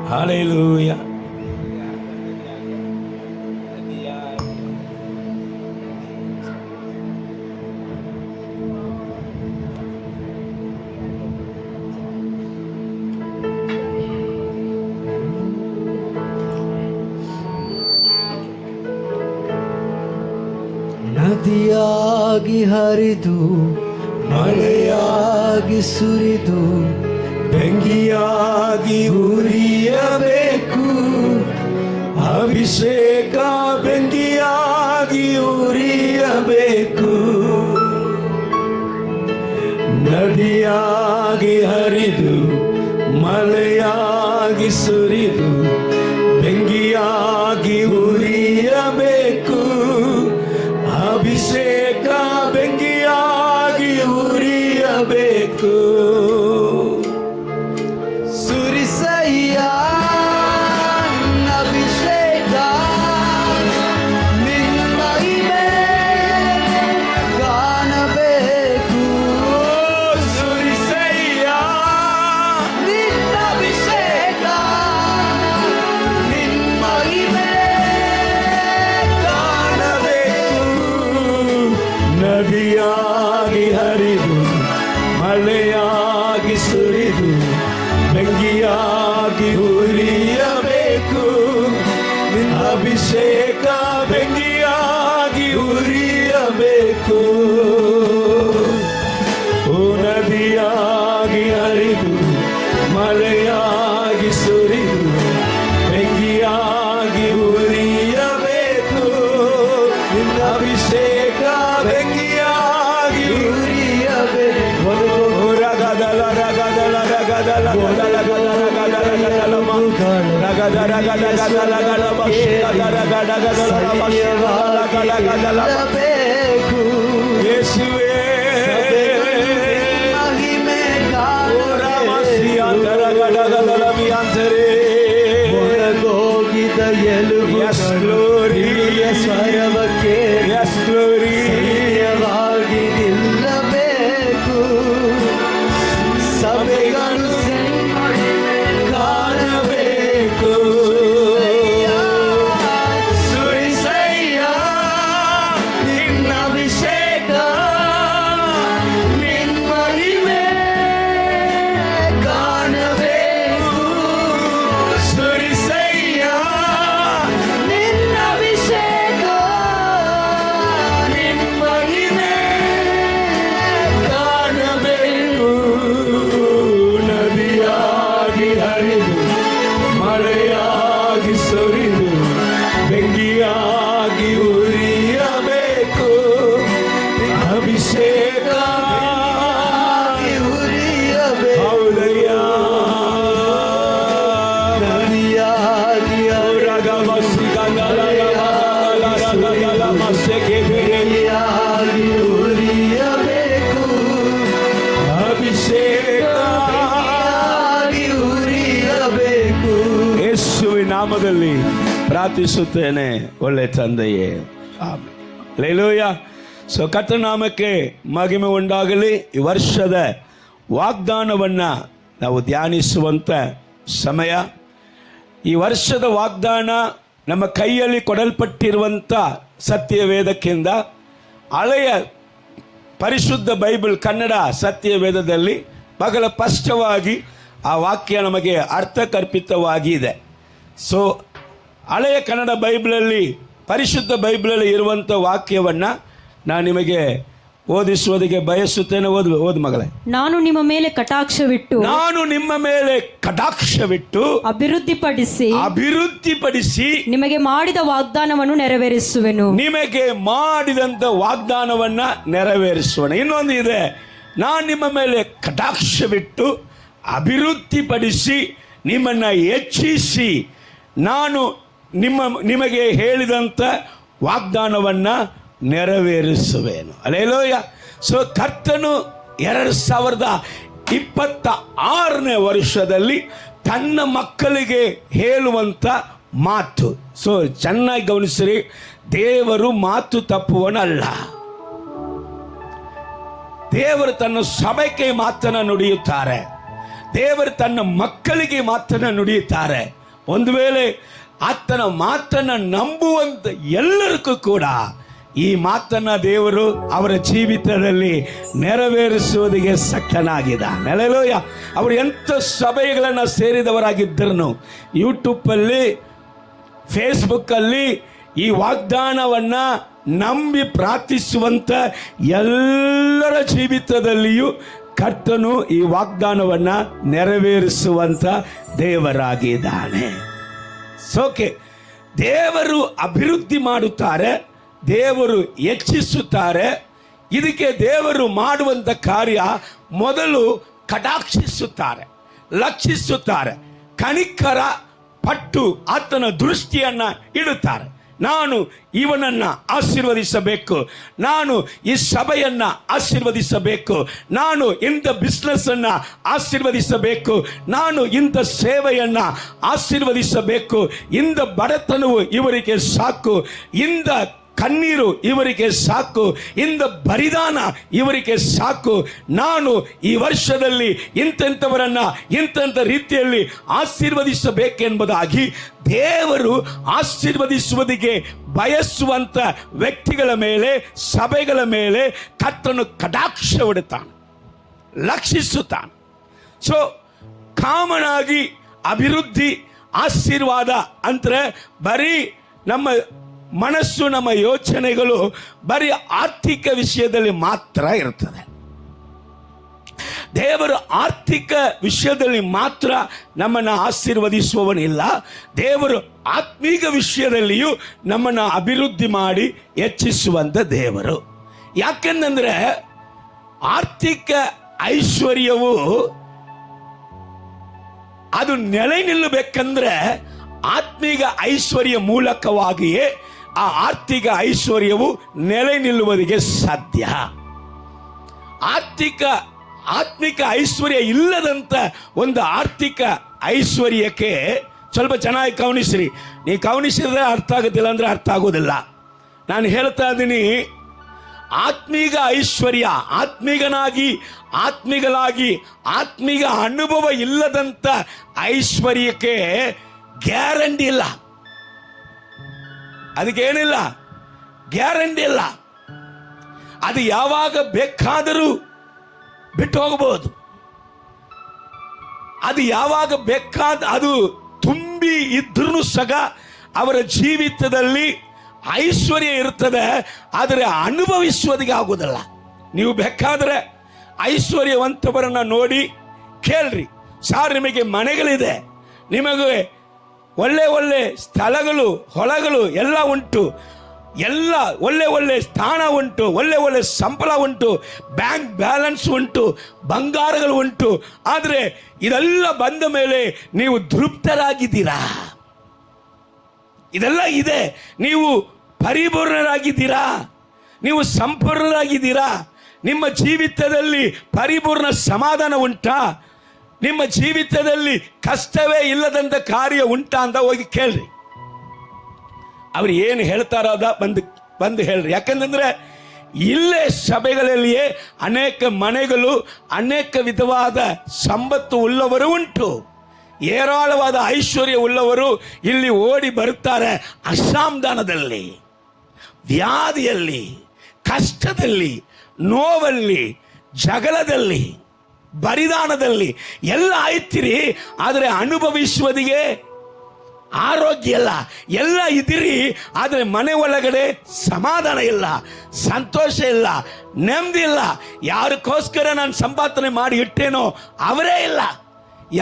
Hallelujah. ನದಿಯಾಗಿ ಹರಿದು ಮಳೆಯಾಗಿ ಸುರಿದು ಬೆಂಕಿಯಾಗಿ ಉರಿಯಬೇಕು. ಅಭಿಷೇಕ ಬೆಂಕಿಯಾಗಿ ಉರಿಯಬೇಕು. ನದಿಯಾಗಿ ಹರಿದು ಮಳೆಯಾಗಿ ಸುರಿದು ಬೆಂಕಿಯಾಗಿ ಉರಿಯಬೇಕು. ಅಭಿಷೇಕ ಬೆಂಕಿಯಾಗಿ ಉರಿಯಬೇಕು. ಸುರಿಸಯ್ಯ ಅಭಿಷೇಕ ನಿನ್ನ ಮಹಿಮೆ ಕಾಣಬೇಕು. ಸುರಿಸಯ್ಯ ನಿನ್ನ ಅಭಿಷೇಕ ನಿನ್ನ ಮಹಿಮೆ ಕಾಣಬೇಕು. ನದಿಯಾಗಿ ಹರಿದು ಮಳೆಯಾಗಿ ಸುರಿದು ಬೆಂಕಿಯಾಗಿ ಉರಿಯಬೇಕು. ಅಭಿಷೇಕ ಬೆಂಕಿಯಾಗಿ ಉರಿಯಬೇಕು. ಓ ನದಿಯಾಗಿ ಹರಿದು ಮಳೆಯಾಗಿ ಸುರಿದು ಬೆಂಕಿಯಾಗಿ ಉರಿಯಬೇಕು. ಅಭಿಷೇಕ ಬೆಂಕಿಯಾಗಿ ಉರಿಯಬೇಕು. ರಗದಲ ರಗದಲ ರಗದಲ ಗದಲ ಗದಲ ಗದಲ ಗದಲ ರಗದ ರಗದ ಗದಲ ಗದಲ ಗದ ರಗದ ಗದಲ ಗದಲ ಗದಲ ಬೇಕು. ಯೇಸುವೇ ಮಹಿಮೆ ರಾಮಸಿಯಾಂತರ ಗದಲ ವಿಯಾಂತರೇ ಒಳಗೋಗಿದ ಎಲುಬು Yes, glory. ಸ್ವರವಕ್ಕೆ Yes, glory. ಸರಿಯವಾಗಿ ನಿಲ್ಲಬೇಕು. ಸಭೆಗಳು ಕಾಣಬೇಕು. ಸುರಿಸಯ್ಯ ನಿನ್ನ ಅಭಿಷೇಕ ನಿನ್ನ ಮಹಿಮೆ ಕಾಣಬೇಕು. ಸುರಿಸಯ್ಯ ನಿನ್ನ ಅಭಿಷೇಕ ನಿನ್ನ ಮಹಿಮೆ ಕಾಣಬೇಕು. ನದಿಯಾಗಿ ಹರಿದು ಮಳೆಯಾಗಿ ಸುರಿದು ಬೆಂಕಿಯಾಗಿ ಉರಿಯಬೇಕು. ಅಭಿಷೇಕ ಉರಿಯಬೇಕು. ಹೌದಯ್ಯ. ನದಿಯಾಗಿ ರಗಮಸಿ ಗಂಗಲ ಗಲ ಮಸ್ಯಕ್ಕೆ ಹರಿಯಾಗಿ ಉರಿಯಬೇಕು. ಅಭಿಷೇಕ ಆಗಿ ಉರಿಯಬೇಕು. ಯೇಸುವಿನ ನಾಮದಲ್ಲಿ ಪ್ರಾರ್ಥಿಸುತ್ತೇನೆ ಒಳ್ಳೆ ತಂದೆಯೇ, ಆಮೆನ್. ಹಲ್ಲೆಲೂಯಾ. ಸೊ ಕರ್ತನ ನಾಮಕ್ಕೆ ಮಹಿಮೆ ಉಂಟಾಗಲಿ. ಈ ವರ್ಷದ ವಾಗ್ದಾನವನ್ನು ನಾವು ಧ್ಯಾನಿಸುವಂಥ ಸಮಯ. ಈ ವರ್ಷದ ವಾಗ್ದಾನ ನಮ್ಮ ಕೈಯಲ್ಲಿ ಕೊಡಲ್ಪಟ್ಟಿರುವಂಥ ಸತ್ಯವೇದಕ್ಕಿಂತ ಹಳೆಯ ಪರಿಶುದ್ಧ ಬೈಬಲ್ ಕನ್ನಡ ಸತ್ಯವೇದದಲ್ಲಿ ಬಹಳ ಸ್ಪಷ್ಟವಾಗಿ ಆ ವಾಕ್ಯ ನಮಗೆ ಅರ್ಥಕಲ್ಪಿತವಾಗಿದೆ. ಸೊ ಹಳೆಯ ಕನ್ನಡ ಬೈಬಲಲ್ಲಿ ಪರಿಶುದ್ಧ ಬೈಬಲಲ್ಲಿ ಇರುವಂಥ ವಾಕ್ಯವನ್ನು ನಾನು ನಿಮಗೆ ಓದಿಸುವುದಕ್ಕೆ ಬಯಸುತ್ತೇನೆ. ಓದು ಮಗಳೇ. ನಾನು ನಿಮ್ಮ ಮೇಲೆ ಕಟಾಕ್ಷವಿಟ್ಟು ಅಭಿವೃದ್ಧಿಪಡಿಸಿ ನಿಮಗೆ ಮಾಡಿದ ವಾಗ್ದಾನವನ್ನು ನೆರವೇರಿಸುವೆನು. ನಿಮಗೆ ಮಾಡಿದಂಥ ವಾಗ್ದಾನವನ್ನ ನೆರವೇರಿಸುವನು. ಇನ್ನೊಂದು ಇದೆ, ನಾನು ನಿಮ್ಮ ಮೇಲೆ ಕಟಾಕ್ಷವಿಟ್ಟು ಅಭಿವೃದ್ಧಿಪಡಿಸಿ ನಿಮ್ಮನ್ನು ಹೆಚ್ಚಿಸಿ ನಾನು ನಿಮಗೆ ಹೇಳಿದಂಥ ವಾಗ್ದಾನವನ್ನು ನೆರವೇರಿಸುವೆನು. ಹಲ್ಲೆಲೂಯ. ಸೊ ಕರ್ತನು 2026ನೇ ವರ್ಷದಲ್ಲಿ ತನ್ನ ಮಕ್ಕಳಿಗೆ ಹೇಳುವಂಥ ಮಾತು. ಸೊ ಚೆನ್ನಾಗಿ ಗಮನಿಸಿರಿ, ದೇವರು ಮಾತು ತಪ್ಪುವನಲ್ಲ. ದೇವರು ತನ್ನ ಸಭೆಗೆ ಮಾತನ್ನು ನುಡಿಯುತ್ತಾರೆ. ದೇವರು ತನ್ನ ಮಕ್ಕಳಿಗೆ ಮಾತನ್ನು ನುಡಿಯುತ್ತಾರೆ. ಒಂದು ವೇಳೆ ಆತನ ಮಾತನ್ನ ನಂಬುವಂತ ಎಲ್ಲರಿಗೂ ಕೂಡ ಈ ಮಾತನ್ನ ದೇವರು ಅವರ ಜೀವಿತದಲ್ಲಿ ನೆರವೇರಿಸುವುದಕ್ಕೆ ಶಕ್ತನಾಗಿದ್ದಾನೆ. ಹಲ್ಲೆಲೂಯ. ಅವರು ಎಂಥ ಸಭೆಗಳನ್ನು ಸೇರಿದವರಾಗಿದ್ದರು, ಯೂಟ್ಯೂಬಲ್ಲಿ, ಫೇಸ್ಬುಕ್ಕಲ್ಲಿ ಈ ವಾಗ್ದಾನವನ್ನು ನಂಬಿ ಪ್ರಾರ್ಥಿಸುವಂಥ ಎಲ್ಲರ ಜೀವಿತದಲ್ಲಿಯೂ ಕರ್ತನು ಈ ವಾಗ್ದಾನವನ್ನು ನೆರವೇರಿಸುವಂಥ ದೇವರಾಗಿದ್ದಾನೆ. ಸೋಕೆ ದೇವರು ಅಭಿವೃದ್ಧಿ ಮಾಡುತ್ತಾರೆ, ದೇವರು ಹೆಚ್ಚಿಸುತ್ತಾರೆ. ಇದಕ್ಕೆ ದೇವರು ಮಾಡುವಂಥ ಕಾರ್ಯ ಮೊದಲು ಕಟಾಕ್ಷಿಸುತ್ತಾರೆ, ಲಕ್ಷಿಸುತ್ತಾರೆ, ಕನಿಕರ ಪಟ್ಟು ಆತನ ದೃಷ್ಟಿಯನ್ನ ಇಡುತ್ತಾರೆ. ನಾನು ಇವನನ್ನ ಆಶೀರ್ವದಿಸಬೇಕು, ನಾನು ಈ ಸಭೆಯನ್ನ ಆಶೀರ್ವದಿಸಬೇಕು, ನಾನು ಇಂಥ ಬಿಸ್ನೆಸ್ ಅನ್ನ ಆಶೀರ್ವದಿಸಬೇಕು, ನಾನು ಇಂಥ ಸೇವೆಯನ್ನ ಆಶೀರ್ವದಿಸಬೇಕು, ಇಂಥ ಬಡತನವು ಇವರಿಗೆ ಸಾಕು, ಇಂಥ ಕಣ್ಣೀರು ಇವರಿಗೆ ಸಾಕು, ಇಂದ ಬರಿದಾನ ಇವರಿಗೆ ಸಾಕು, ನಾನು ಈ ವರ್ಷದಲ್ಲಿ ಇಂಥವರನ್ನ ಇಂಥ ರೀತಿಯಲ್ಲಿ ಆಶೀರ್ವದಿಸಬೇಕೆಂಬುದಾಗಿ ದೇವರು ಆಶೀರ್ವದಿಸುವುದಕ್ಕೆ ಬಯಸುವಂತ ವ್ಯಕ್ತಿಗಳ ಮೇಲೆ, ಸಭೆಗಳ ಮೇಲೆ ಕರ್ತನು ಕಟಾಕ್ಷವಿಡುತ್ತಾನೆ, ಲಕ್ಷಿಸುತ್ತಾನೆ. ಸೊ ಕಾಮನ್ ಆಗಿ ಅಭಿವೃದ್ಧಿ, ಆಶೀರ್ವಾದ ಅಂದ್ರೆ ಬರೀ ನಮ್ಮ ಮನಸ್ಸು, ನಮ್ಮ ಯೋಚನೆಗಳು ಬರೀ ಆರ್ಥಿಕ ವಿಷಯದಲ್ಲಿ ಮಾತ್ರ ಇರ್ತದೆ. ದೇವರು ಆರ್ಥಿಕ ವಿಷಯದಲ್ಲಿ ಮಾತ್ರ ನಮ್ಮನ್ನು ಆಶೀರ್ವದಿಸುವವನಿಲ್ಲ, ದೇವರು ಆತ್ಮೀಕ ವಿಷಯದಲ್ಲಿಯೂ ನಮ್ಮನ್ನು ಅಭಿವೃದ್ಧಿ ಮಾಡಿ ಹೆಚ್ಚಿಸುವಂತ ದೇವರು. ಯಾಕೆಂದ್ರೆ ಆರ್ಥಿಕ ಐಶ್ವರ್ಯವು ಅದು ನೆಲೆ ನಿಲ್ಲಬೇಕಂದ್ರೆ ಆತ್ಮೀಕ ಐಶ್ವರ್ಯ ಮೂಲಕವಾಗಿಯೇ ಆ ಆರ್ಥಿಕ ಐಶ್ವರ್ಯವು ನೆಲೆ ನಿಲ್ಲುವುದಕ್ಕೆ ಸಾಧ್ಯ. ಆತ್ಮಿಕ ಐಶ್ವರ್ಯ ಇಲ್ಲದಂತ ಒಂದು ಆರ್ಥಿಕ ಐಶ್ವರ್ಯಕ್ಕೆ ಸ್ವಲ್ಪ ಚೆನ್ನಾಗಿ ಗಮನಿಸ್ರಿ. ನೀವು ಗಮನಿಸಿದ್ರೆ ಅರ್ಥ ಆಗುತ್ತಿಲ್ಲ ಅಂದ್ರೆ ಅರ್ಥ ಆಗೋದಿಲ್ಲ. ನಾನು ಹೇಳ್ತಾ ಇದ್ದೀನಿ, ಆತ್ಮೀಕ ಐಶ್ವರ್ಯ, ಆತ್ಮಿಕಲಾಗಿ ಆತ್ಮೀಕ ಅನುಭವ ಇಲ್ಲದಂತ ಐಶ್ವರ್ಯಕ್ಕೆ ಗ್ಯಾರಂಟಿ ಇಲ್ಲ, ಅದಕ್ಕೇನಿಲ್ಲ, ಗ್ಯಾರಂಟಿ ಇಲ್ಲ. ಅದು ಯಾವಾಗ ಬೇಕಾದರೂ ಬಿಟ್ಟು ಹೋಗಬಹುದು, ಅದು ಯಾವಾಗ ಅದು ತುಂಬಿ ಇದ್ರೂ ಸಹ ಅವರ ಜೀವಿತದಲ್ಲಿ ಐಶ್ವರ್ಯ ಇರ್ತದೆ, ಆದರೆ ಅನುಭವಿಸುವುದಕ್ಕೆ ಆಗುವುದಿಲ್ಲ. ನೀವು ಬೇಕಾದರೆ ಐಶ್ವರ್ಯವಂತವರನ್ನ ನೋಡಿ ಕೇಳ್ರಿ, ಸಾರ್ ನಿಮಗೆ ಮನೆಗಳಿದೆ, ನಿಮಗೆ ಒಳ್ಳೆ ಸ್ಥಳಗಳು, ಹೊಲಗಳು ಎಲ್ಲ ಉಂಟು, ಎಲ್ಲ ಒಳ್ಳೆ ಸ್ಥಾನ ಉಂಟು, ಒಳ್ಳೆ ಸಂಬಳ ಉಂಟು, ಬ್ಯಾಂಕ್ ಬ್ಯಾಲೆನ್ಸ್ ಉಂಟು, ಬಂಗಾರಗಳು ಉಂಟು, ಆದರೆ ಇದೆಲ್ಲ ಬಂದ ಮೇಲೆ ನೀವು ತೃಪ್ತರಾಗಿದ್ದೀರಾ? ಇದೆಲ್ಲ ಇದೆ, ನೀವು ಪರಿಪೂರ್ಣರಾಗಿದ್ದೀರಾ? ನೀವು ಸಂಪೂರ್ಣರಾಗಿದ್ದೀರಾ? ನಿಮ್ಮ ಜೀವಿತದಲ್ಲಿ ಪರಿಪೂರ್ಣ ಸಮಾಧಾನ ಉಂಟಾ? ನಿಮ್ಮ ಜೀವಿತದಲ್ಲಿ ಕಷ್ಟವೇ ಇಲ್ಲದಂತ ಕಾರ್ಯ ಉಂಟಾ ಅಂತ ಹೋಗಿ ಕೇಳ್ರಿ. ಅವ್ರು ಏನು ಹೇಳ್ತಾರೋ ಅದ ಬಂದು ಹೇಳ್ರಿ. ಯಾಕಂದ್ರೆ ಇಲ್ಲೇ ಸಭೆಗಳಲ್ಲಿಯೇ ಅನೇಕ ಮನೆಗಳು, ಅನೇಕ ವಿಧವಾದ ಸಂಪತ್ತು ಉಳ್ಳವರು ಉಂಟು, ಏರಾಳವಾದ ಐಶ್ವರ್ಯ ಉಳ್ಳವರು ಇಲ್ಲಿ ಓಡಿ ಬರುತ್ತಾರೆ. ಅಸಮಾಧಾನದಲ್ಲಿ, ವ್ಯಾಧಿಯಲ್ಲಿ, ಕಷ್ಟದಲ್ಲಿ, ನೋವಲ್ಲಿ, ಜಗಳದಲ್ಲಿ, ಬರಿದಾನದಲ್ಲಿ ಎಲ್ಲ ಆಯ್ತಿರಿ, ಆದರೆ ಅನುಭವಿಸುವುದಿಗೆ ಆರೋಗ್ಯ ಇಲ್ಲ, ಎಲ್ಲ ಇದಿರಿ, ಆದರೆ ಮನೆ ಒಳಗಡೆ ಸಮಾಧಾನ ಇಲ್ಲ, ಸಂತೋಷ ಇಲ್ಲ, ನೆಮ್ಮದಿ ಇಲ್ಲ. ಯಾರಿಗೋಸ್ಕರ ನಾನು ಸಂಪಾದನೆ ಮಾಡಿ ಇಟ್ಟೇನೋ ಅವರೇ ಇಲ್ಲ,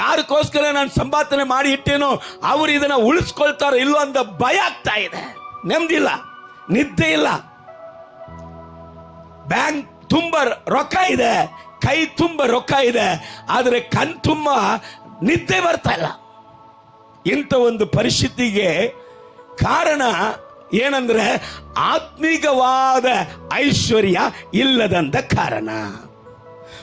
ಯಾರಿಗೋಸ್ಕರ ನಾನು ಸಂಪಾದನೆ ಮಾಡಿ ಇಟ್ಟೇನೋ ಅವರು ಇದನ್ನ ಉಳಿಸ್ಕೊಳ್ತಾರೋ ಇಲ್ಲೋ ಅಂತ ಭಯ ಆಗ್ತಾ ಇದೆ. ನೆಮ್ಮದಿ ಇಲ್ಲ, ನಿದ್ದೆ ಇಲ್ಲ, ಬ್ಯಾಂಕ್ ತುಂಬ ರೊಕ್ಕ ಇದೆ, ಕೈ ತುಂಬ ರೊಕ್ಕ ಇದೆ, ಆದರೆ ಕಣ್ ತುಂಬ ನಿದ್ದೆ ಬರ್ತಾ ಇಲ್ಲ. ಇಂಥ ಒಂದು ಪರಿಸ್ಥಿತಿಗೆ ಕಾರಣ ಏನಂದ್ರೆ ಆತ್ಮೀಕವಾದ ಐಶ್ವರ್ಯ ಇಲ್ಲದಂತ ಕಾರಣ.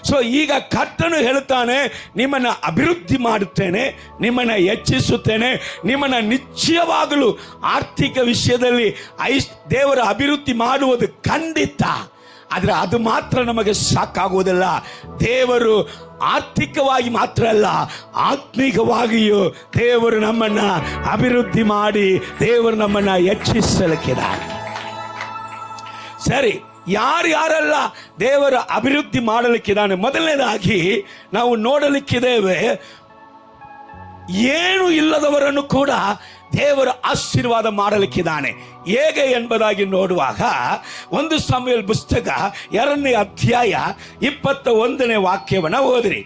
ಸೊ ಈಗ ಕರ್ತನು ಹೇಳುತ್ತಾನೆ, ನಿಮ್ಮನ್ನು ಅಭಿವೃದ್ಧಿ ಮಾಡುತ್ತೇನೆ, ನಿಮ್ಮನ್ನು ಹೆಚ್ಚಿಸುತ್ತೇನೆ, ನಿಮ್ಮನ್ನು ನಿಶ್ಚಯವಾಗಲು ಆರ್ಥಿಕ ವಿಷಯದಲ್ಲಿ ದೇವರ ಅಭಿವೃದ್ಧಿ ಮಾಡುವುದು ಖಂಡಿತ. ಆದರೆ ಅದು ಮಾತ್ರ ನಮಗೆ ಸಾಕಾಗುವುದಿಲ್ಲ. ದೇವರು ಆರ್ಥಿಕವಾಗಿ ಮಾತ್ರ ಅಲ್ಲ, ಆತ್ಮಿಕವಾಗಿಯೂ ದೇವರು ನಮ್ಮನ್ನ ಅಭಿವೃದ್ಧಿ ಮಾಡಿ ದೇವರು ನಮ್ಮನ್ನ ಹೆಚ್ಚಿಸಲಿಕ್ಕಿದ್ದಾರೆ. ಸರಿ, ಯಾರೆಲ್ಲ ದೇವರ ಅಭಿವೃದ್ಧಿ ಮಾಡಲಿಕ್ಕಿದ್ದಾನೆ? ಮೊದಲನೇದಾಗಿ ನಾವು ನೋಡಲಿಕ್ಕಿದ್ದೇವೆ, ಏನು ಇಲ್ಲದವರನ್ನು ಕೂಡ ದೇವರ ಆಶೀರ್ವಾದ ಮಾಡಲಿಕ್ಕಿದ್ದಾನೆ. ಹೇಗೆ ಎಂಬುದಾಗಿ ನೋಡುವಾಗ 1 ಸಮುವೇಲ್ ಪುಸ್ತಕ 2ನೇ ಅಧ್ಯಾಯ 21ನೇ ವಾಕ್ಯವನ್ನು ಓದಿರಿ.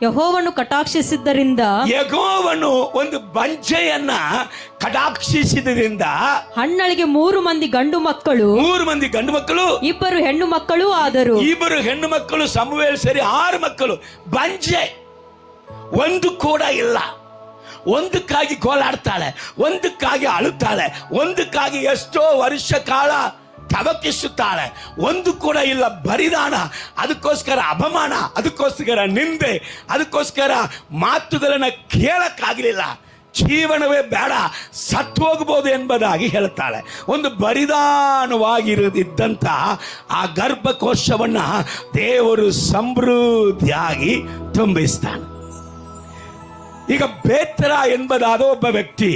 ಯೆಹೋವನು ಕಟಾಕ್ಷಿಸಿದ್ದರಿಂದ, ಯೆಹೋವನು ಒಂದು ಬಂಜೆಯನ್ನ ಕಟಾಕ್ಷಿಸಿದ್ದರಿಂದ ಹಣ್ಣಳಿಗೆ 3 ಮಂದಿ ಗಂಡು ಮಕ್ಕಳು, 3 ಮಂದಿ ಗಂಡು ಮಕ್ಕಳು, 2 ಹೆಣ್ಣು ಮಕ್ಕಳು ಆದರು. 2 ಹೆಣ್ಣು ಮಕ್ಕಳು, ಸಮುವೇಲ್ ಸೇರಿ 6 ಮಕ್ಕಳು. ಬಂಜೆ, ಒಂದು ಕೂಡ ಇಲ್ಲ. ಒಂದಕ್ಕಾಗಿ ಗೋಳಾಡ್ತಾಳೆ, ಒಂದಕ್ಕಾಗಿ ಅಳುತ್ತಾಳೆ, ಒಂದಕ್ಕಾಗಿ ಎಷ್ಟೋ ವರ್ಷ ಕಾಲ ತವಕಿಸುತ್ತಾಳೆ. ಒಂದು ಕೂಡ ಇಲ್ಲ. ಬರಿದಾನ, ಅದಕ್ಕೋಸ್ಕರ ಅಪಮಾನ, ಅದಕ್ಕೋಸ್ಕರ ನಿಂದೆ, ಅದಕ್ಕೋಸ್ಕರ ಮಾತುಗಳನ್ನ ಕೇಳಕ್ಕಾಗಲಿಲ್ಲ. ಜೀವನವೇ ಬೇಡ, ಸತ್ತು ಹೋಗಬಹುದು ಎಂಬುದಾಗಿ ಹೇಳ್ತಾಳೆ. ಒಂದು ಬರಿದಾನವಾಗಿರದಿದ್ದಂಥ ಆ ಗರ್ಭಕೋಶವನ್ನ ದೇವರು ಸಮೃದ್ಧಿಯಾಗಿ ತುಂಬಿಸ್ತಾನೆ. ಈಗ ಬೇತರ ಎಂಬುದಾದ ಒಬ್ಬ ವ್ಯಕ್ತಿ,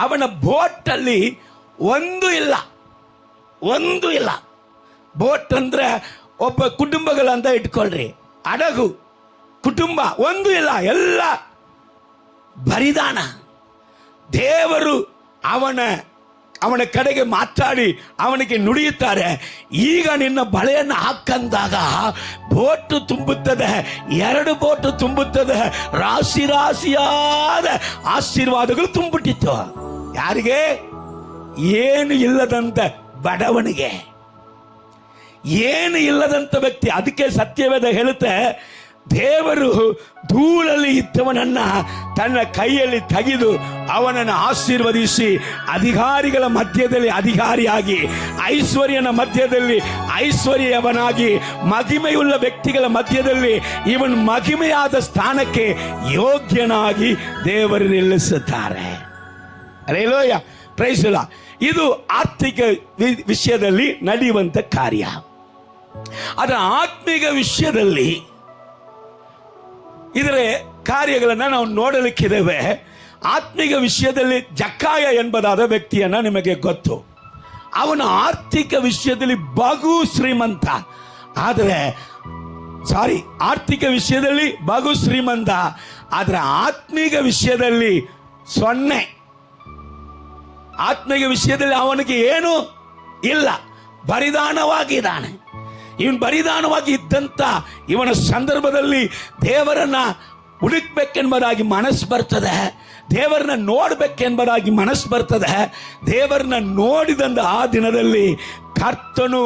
ಅವನ ಬೋಟಲ್ಲಿ ಒಂದು ಇಲ್ಲ. ಬೋಟ್ ಅಂದ್ರೆ ಒಬ್ಬ ಕುಟುಂಬಗಳಂತ ಇಟ್ಕೊಳ್ರಿ, ಹಡಗು ಕುಟುಂಬ, ಒಂದು ಇಲ್ಲ, ಎಲ್ಲ ಬರಿದಾನ. ದೇವರು ಅವನ ಕಡೆಗೆ ಮಾತಾಡಿ ಅವನಿಗೆ ನುಡಿಯುತ್ತಾರೆ, ಈಗ ನಿನ್ನ ಬಳೆಯನ್ನು ಹಾಕಂದಾಗ ಬೋಟು ತುಂಬುತ್ತದೆ, 2 ಬೋಟು ತುಂಬುತ್ತದೆ, ರಾಶಿಯಾದ ಆಶೀರ್ವಾದಗಳು ತುಂಬಿಟ್ಟಿತ್ತು. ಯಾರಿಗೆ? ಏನು ಇಲ್ಲದಂತ ಬಡವನಿಗೆ, ಏನು ಇಲ್ಲದಂತ ವ್ಯಕ್ತಿ. ಅದಕ್ಕೆ ಸತ್ಯವೇದ ಹೇಳುತ್ತೆ, ದೇವರು ಧೂಳಲ್ಲಿ ಇದ್ದವನನ್ನ ತನ್ನ ಕೈಯಲ್ಲಿ ತೆಗೆದು ಅವನನ್ನು ಆಶೀರ್ವದಿಸಿ ಅಧಿಕಾರಿಗಳ ಮಧ್ಯದಲ್ಲಿ ಅಧಿಕಾರಿಯಾಗಿ, ಐಶ್ವರ್ಯನ ಮಧ್ಯದಲ್ಲಿ ಐಶ್ವರ್ಯವನಾಗಿ, ಮಹಿಮೆಯುಳ್ಳ ವ್ಯಕ್ತಿಗಳ ಮಧ್ಯದಲ್ಲಿ ಇವನು ಮಹಿಮೆಯಾದ ಸ್ಥಾನಕ್ಕೆ ಯೋಗ್ಯನಾಗಿ ದೇವರು ನಿಲ್ಲಿಸುತ್ತಾರೆ. Hallelujah, praise the Lord. ಇದು ಆರ್ಥಿಕ ವಿಷಯದಲ್ಲಿ ನಡೆಯುವಂತ ಕಾರ್ಯ. ಅದರ ಆತ್ಮಿಕ ವಿಷಯದಲ್ಲಿ ಇದರ ಕಾರ್ಯಗಳನ್ನು ನಾವು ನೋಡಲಿಕ್ಕಿದ್ದೇವೆ. ಆತ್ಮಿಕ ವಿಷಯದಲ್ಲಿ ಜಕ್ಕಾಯ ಎಂಬುದಾದ ವ್ಯಕ್ತಿಯನ್ನ ನಿಮಗೆ ಗೊತ್ತು. ಅವನ ಆರ್ಥಿಕ ವಿಷಯದಲ್ಲಿ ಬಹು ಶ್ರೀಮಂತ, ಆರ್ಥಿಕ ವಿಷಯದಲ್ಲಿ ಬಹು ಶ್ರೀಮಂತ, ಆದರೆ ಆತ್ಮಿಕ ವಿಷಯದಲ್ಲಿ 0. ಆತ್ಮಿಕ ವಿಷಯದಲ್ಲಿ ಅವನಿಗೆ ಏನು ಇಲ್ಲ, ಬರಿದಾನವಾಗಿದ್ದಾನೆ. ಇವನು ಬರಿದಾನವಾಗಿ ಇದ್ದಂತ ಇವನ ಸಂದರ್ಭದಲ್ಲಿ ದೇವರನ್ನ ಹುಡುಕ್ಬೇಕೆಂಬುದಾಗಿ ಮನಸ್ಸು ಬರ್ತದೆ, ದೇವರನ್ನ ನೋಡ್ಬೇಕೆಂಬುದಾಗಿ ಮನಸ್ಸು ಬರ್ತದೆ. ದೇವರನ್ನ ನೋಡಿದಂತ ಆ ದಿನದಲ್ಲಿ ಕರ್ತನು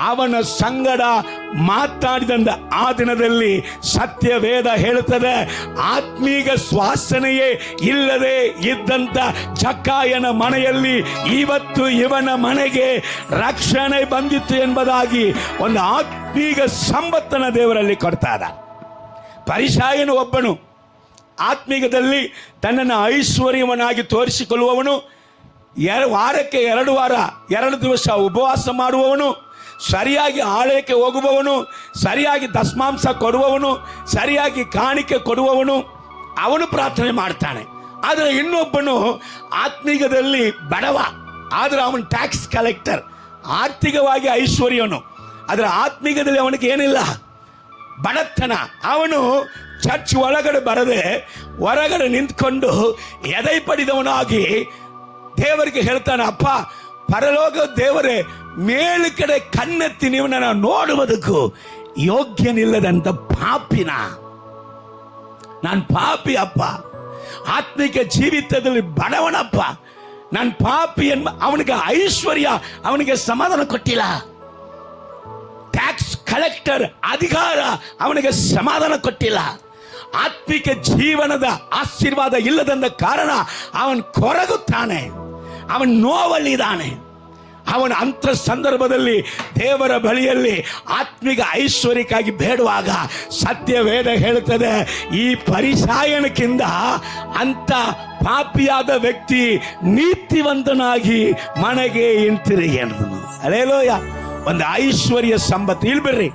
ಅವನ ಸಂಗಡ ಮಾತಾಡಿದಂತ ಆ ದಿನದಲ್ಲಿ ಸತ್ಯವೇದ ಹೇಳುತ್ತದೆ, ಆತ್ಮೀಗ ಶ್ವಾಸನೆಯೇ ಇಲ್ಲದೆ ಇದ್ದಂತ ಜಕ್ಕಾಯನ ಮನೆಯಲ್ಲಿ ಇವತ್ತು ಇವನ ಮನೆಗೆ ರಕ್ಷಣೆ ಬಂದಿತ್ತು ಎಂಬುದಾಗಿ ಒಂದು ಆತ್ಮೀಗ ಸಂಪತ್ತನ ದೇವರಲ್ಲಿ ಕೊಡ್ತಾ ಇದ್ದಾರೆ. ಪರಿಸಾಯನು ಒಬ್ಬನು ಆತ್ಮೀಗದಲ್ಲಿ ತನ್ನನ್ನು ಐಶ್ವರ್ಯವನಾಗಿ ತೋರಿಸಿಕೊಳ್ಳುವವನು, ವಾರಕ್ಕೆ 2 ವಾರ 2 ದಿವಸ ಉಪವಾಸ ಮಾಡುವವನು, ಸರಿಯಾಗಿ ಆಲಯಕ್ಕೆ ಹೋಗುವವನು, ಸರಿಯಾಗಿ ದಶಮಾಂಶ ಕೊಡುವವನು, ಸರಿಯಾಗಿ ಕಾಣಿಕೆ ಕೊಡುವವನು, ಅವನು ಪ್ರಾರ್ಥನೆ ಮಾಡ್ತಾನೆ. ಆದರೆ ಇನ್ನೊಬ್ಬನು ಆತ್ಮೀಗದಲ್ಲಿ ಬಡವ, ಆದರೆ ಅವನು ಟ್ಯಾಕ್ಸ್ ಕಲೆಕ್ಟರ್, ಆರ್ಥಿಕವಾಗಿ ಐಶ್ವರ್ಯನು, ಆದರೆ ಆತ್ಮೀಗದಲ್ಲಿ ಅವನಿಗೆ ಏನಿಲ್ಲ, ಬಡತನ. ಅವನು ಚರ್ಚ್ ಒಳಗಡೆ ಬರದೆ ಹೊರಗಡೆ ನಿಂತ್ಕೊಂಡು ಎದೆ ಪಡೆದವನಾಗಿ ದೇವರಿಗೆ ಹೇಳ್ತಾನೆ, ಅಪ್ಪ ಪರಲೋಕ ದೇವರೇ, ಮೇಲು ಕಡೆ ಕಣ್ಣೆತ್ತಿ ನೀವು ನನ್ನ ನೋಡುವುದಕ್ಕೂ ಯೋಗ್ಯನಿಲ್ಲದಂತ ಪಾಪಿನ, ನಾನು ಪಾಪಿ ಅಪ್ಪ, ಆತ್ಮಿಕ ಜೀವಿತದಲ್ಲಿ ಬಡವನಪ್ಪ, ನಾನು ಪಾಪಿ ಅವನಿಗೆ ಐಶ್ವರ್ಯ, ಅವನಿಗೆ ಸಮಾಧಾನ ಕೊಟ್ಟಿಲ್ಲ. ಟ್ಯಾಕ್ಸ್ ಕಲೆಕ್ಟರ್ ಅಧಿಕಾರ ಅವನಿಗೆ ಸಮಾಧಾನ ಕೊಟ್ಟಿಲ್ಲ. ಆತ್ಮಿಕ ಜೀವನದ ಆಶೀರ್ವಾದ ಇಲ್ಲದಂದ ಕಾರಣ ಅವನು ಕೊರಗುತ್ತಾನೆ, ಅವನು ನೋವಲ್ಲಿದ್ದಾನೆ. ಅವನ ಅಂಥ ಸಂದರ್ಭದಲ್ಲಿ ದೇವರ ಬಳಿಯಲ್ಲಿ ಆತ್ಮಿಕ ಐಶ್ವರ್ಯಕ್ಕಾಗಿ ಬೇಡುವಾಗ ಸತ್ಯವೇದ ಹೇಳುತ್ತದೆ, ಈ ಪರಿಸಾಯನಕ್ಕಿಂತ ಅಂತ ಪಾಪಿಯಾದ ವ್ಯಕ್ತಿ ನೀತಿವಂತನಾಗಿ ಮನೆಗೆ ಹಿಂತಿರುಗಿ. ಹಲ್ಲೆಲೂಯಾ. ಒಂದು ಐಶ್ವರ್ಯ ಸಂಪತ್ತು. ಇಲ್ಲಿ ಬರ್ರಿ,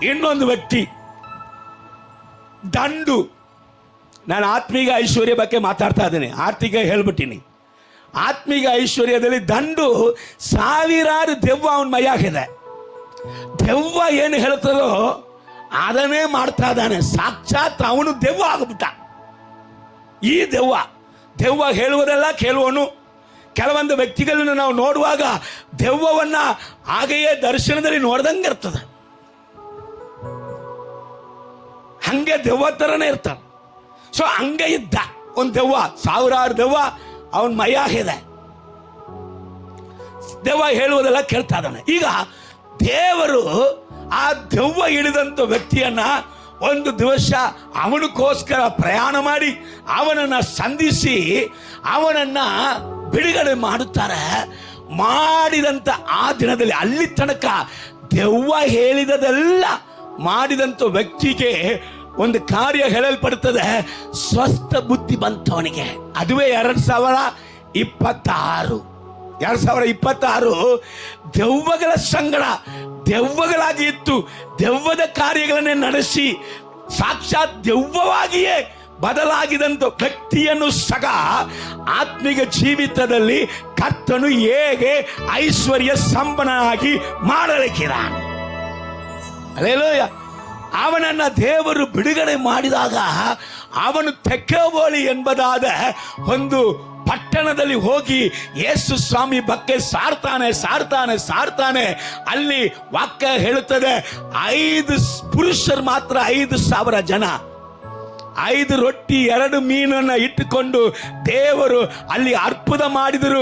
ಇನ್ನೊಂದು ವ್ಯಕ್ತಿ ದಂಡು. ನಾನು ಆತ್ಮೀಗ ಐಶ್ವರ್ಯ ಬಗ್ಗೆ ಮಾತಾಡ್ತಾ ಇದ್ದೀನಿ, ಆರ್ಥಿಕ ಹೇಳ್ಬಿಟ್ಟಿನಿ. ಆತ್ಮೀಗ ಐಶ್ವರ್ಯದಲ್ಲಿ ದಂಡು ಸಾವಿರಾರು ದೆವ್ವ ಅವನ ಮೈಯಾಗಿದೆ. ದೆವ್ವ ಏನು ಹೇಳ್ತದೋ ಅದನ್ನೇ ಮಾಡ್ತಾ ಇದ್ದಾನೆ. ಸಾಕ್ಷಾತ್ ಅವನು ದೆವ್ವ ಆಗ್ಬಿಟ್ಟ. ಈ ದೆವ್ವ ಹೇಳುವುದೆಲ್ಲ ಕೇಳುವನು. ಕೆಲವೊಂದು ವ್ಯಕ್ತಿಗಳನ್ನು ನಾವು ನೋಡುವಾಗ ದೆವ್ವವನ್ನ ಹಾಗೆಯೇ ದರ್ಶನದಲ್ಲಿ ನೋಡ್ದಂಗೆ ಇರ್ತದೆ. ಹಂಗೆ ದೆವ್ವ ಥರನೇ ಇರ್ತಾರೆ. ಸೊ ಹಂಗೆ ಇದ್ದ ಒಂದು ದೆವ್ವ, ಸಾವಿರಾರು ದೆವ್ವ ಅವನ ಮೈಯಾಗಿದೆ. ದೆವ್ವ ಹೇಳುವುದೆಲ್ಲ ಕೇಳ್ತಾ ಇದ್ದಾನೆ. ಈಗ ದೇವರು ಆ ದೆವ್ವ ಹಿಡಿದಂಥ ವ್ಯಕ್ತಿಯನ್ನ ಒಂದು ದಿವಸ ಅವನಿಗೋಸ್ಕರ ಪ್ರಯಾಣ ಮಾಡಿ ಅವನನ್ನ ಸಂಧಿಸಿ ಅವನನ್ನ ಬಿಡುಗಡೆ ಮಾಡುತ್ತಾರೆ. ಮಾಡಿದಂಥ ಆ ದಿನದಲ್ಲಿ ಅಲ್ಲಿ ತನಕ ದೆವ್ವ ಹೇಳಿದದೆಲ್ಲ ಮಾಡಿದಂಥ ವ್ಯಕ್ತಿಗೆ ಒಂದು ಕಾರ್ಯ ಹೇಳಲ್ಪಡುತ್ತದೆ, ಸ್ವಸ್ಥ ಬುದ್ಧಿ ಬಂತವನಿಗೆ. ಅದುವೇ 2026 ದೆವ್ವಗಳ ಸಂಗಡ ದೆವ್ವಗಳಾಗಿ ಇತ್ತು, ದೆವ್ವದ ಕಾರ್ಯಗಳನ್ನೇ ನಡೆಸಿ ಸಾಕ್ಷಾತ್ ದೆವ್ವವಾಗಿಯೇ ಬದಲಾಗಿದಂಥ ವ್ಯಕ್ತಿಯನ್ನು ಸಹ ಆತ್ಮಿಕ ಜೀವಿತದಲ್ಲಿ ಕರ್ತನು ಹೇಗೆ ಐಶ್ವರ್ಯ ಸಂಪನ್ನನಾಗಿ ಮಾಡಲಿಕ್ಕಿದ್ದಾನೆ. ಹಲ್ಲೆಲೂಯಾ. ಅವನನ್ನ ದೇವರು ಬಿಡುಗಡೆ ಮಾಡಿದಾಗ ಅವನು ತೆಕ್ಕೋಬೋಳಿ ಎಂಬುದಾದ ಒಂದು ಪಟ್ಟಣದಲ್ಲಿ ಹೋಗಿ ಯೇಸು ಸ್ವಾಮಿ ಬಗ್ಗೆ ಸಾರ್ತಾನೆ. ಅಲ್ಲಿ ವಾಕ್ಯ ಹೇಳುತ್ತದೆ, 5 ಪುರುಷರು ಮಾತ್ರ 5,000 ಜನ 5 ರೊಟ್ಟಿ 2 ಮೀನನ್ನು ಇಟ್ಟುಕೊಂಡು ದೇವರು ಅಲ್ಲಿ ಅದ್ಭುತ ಮಾಡಿದರು.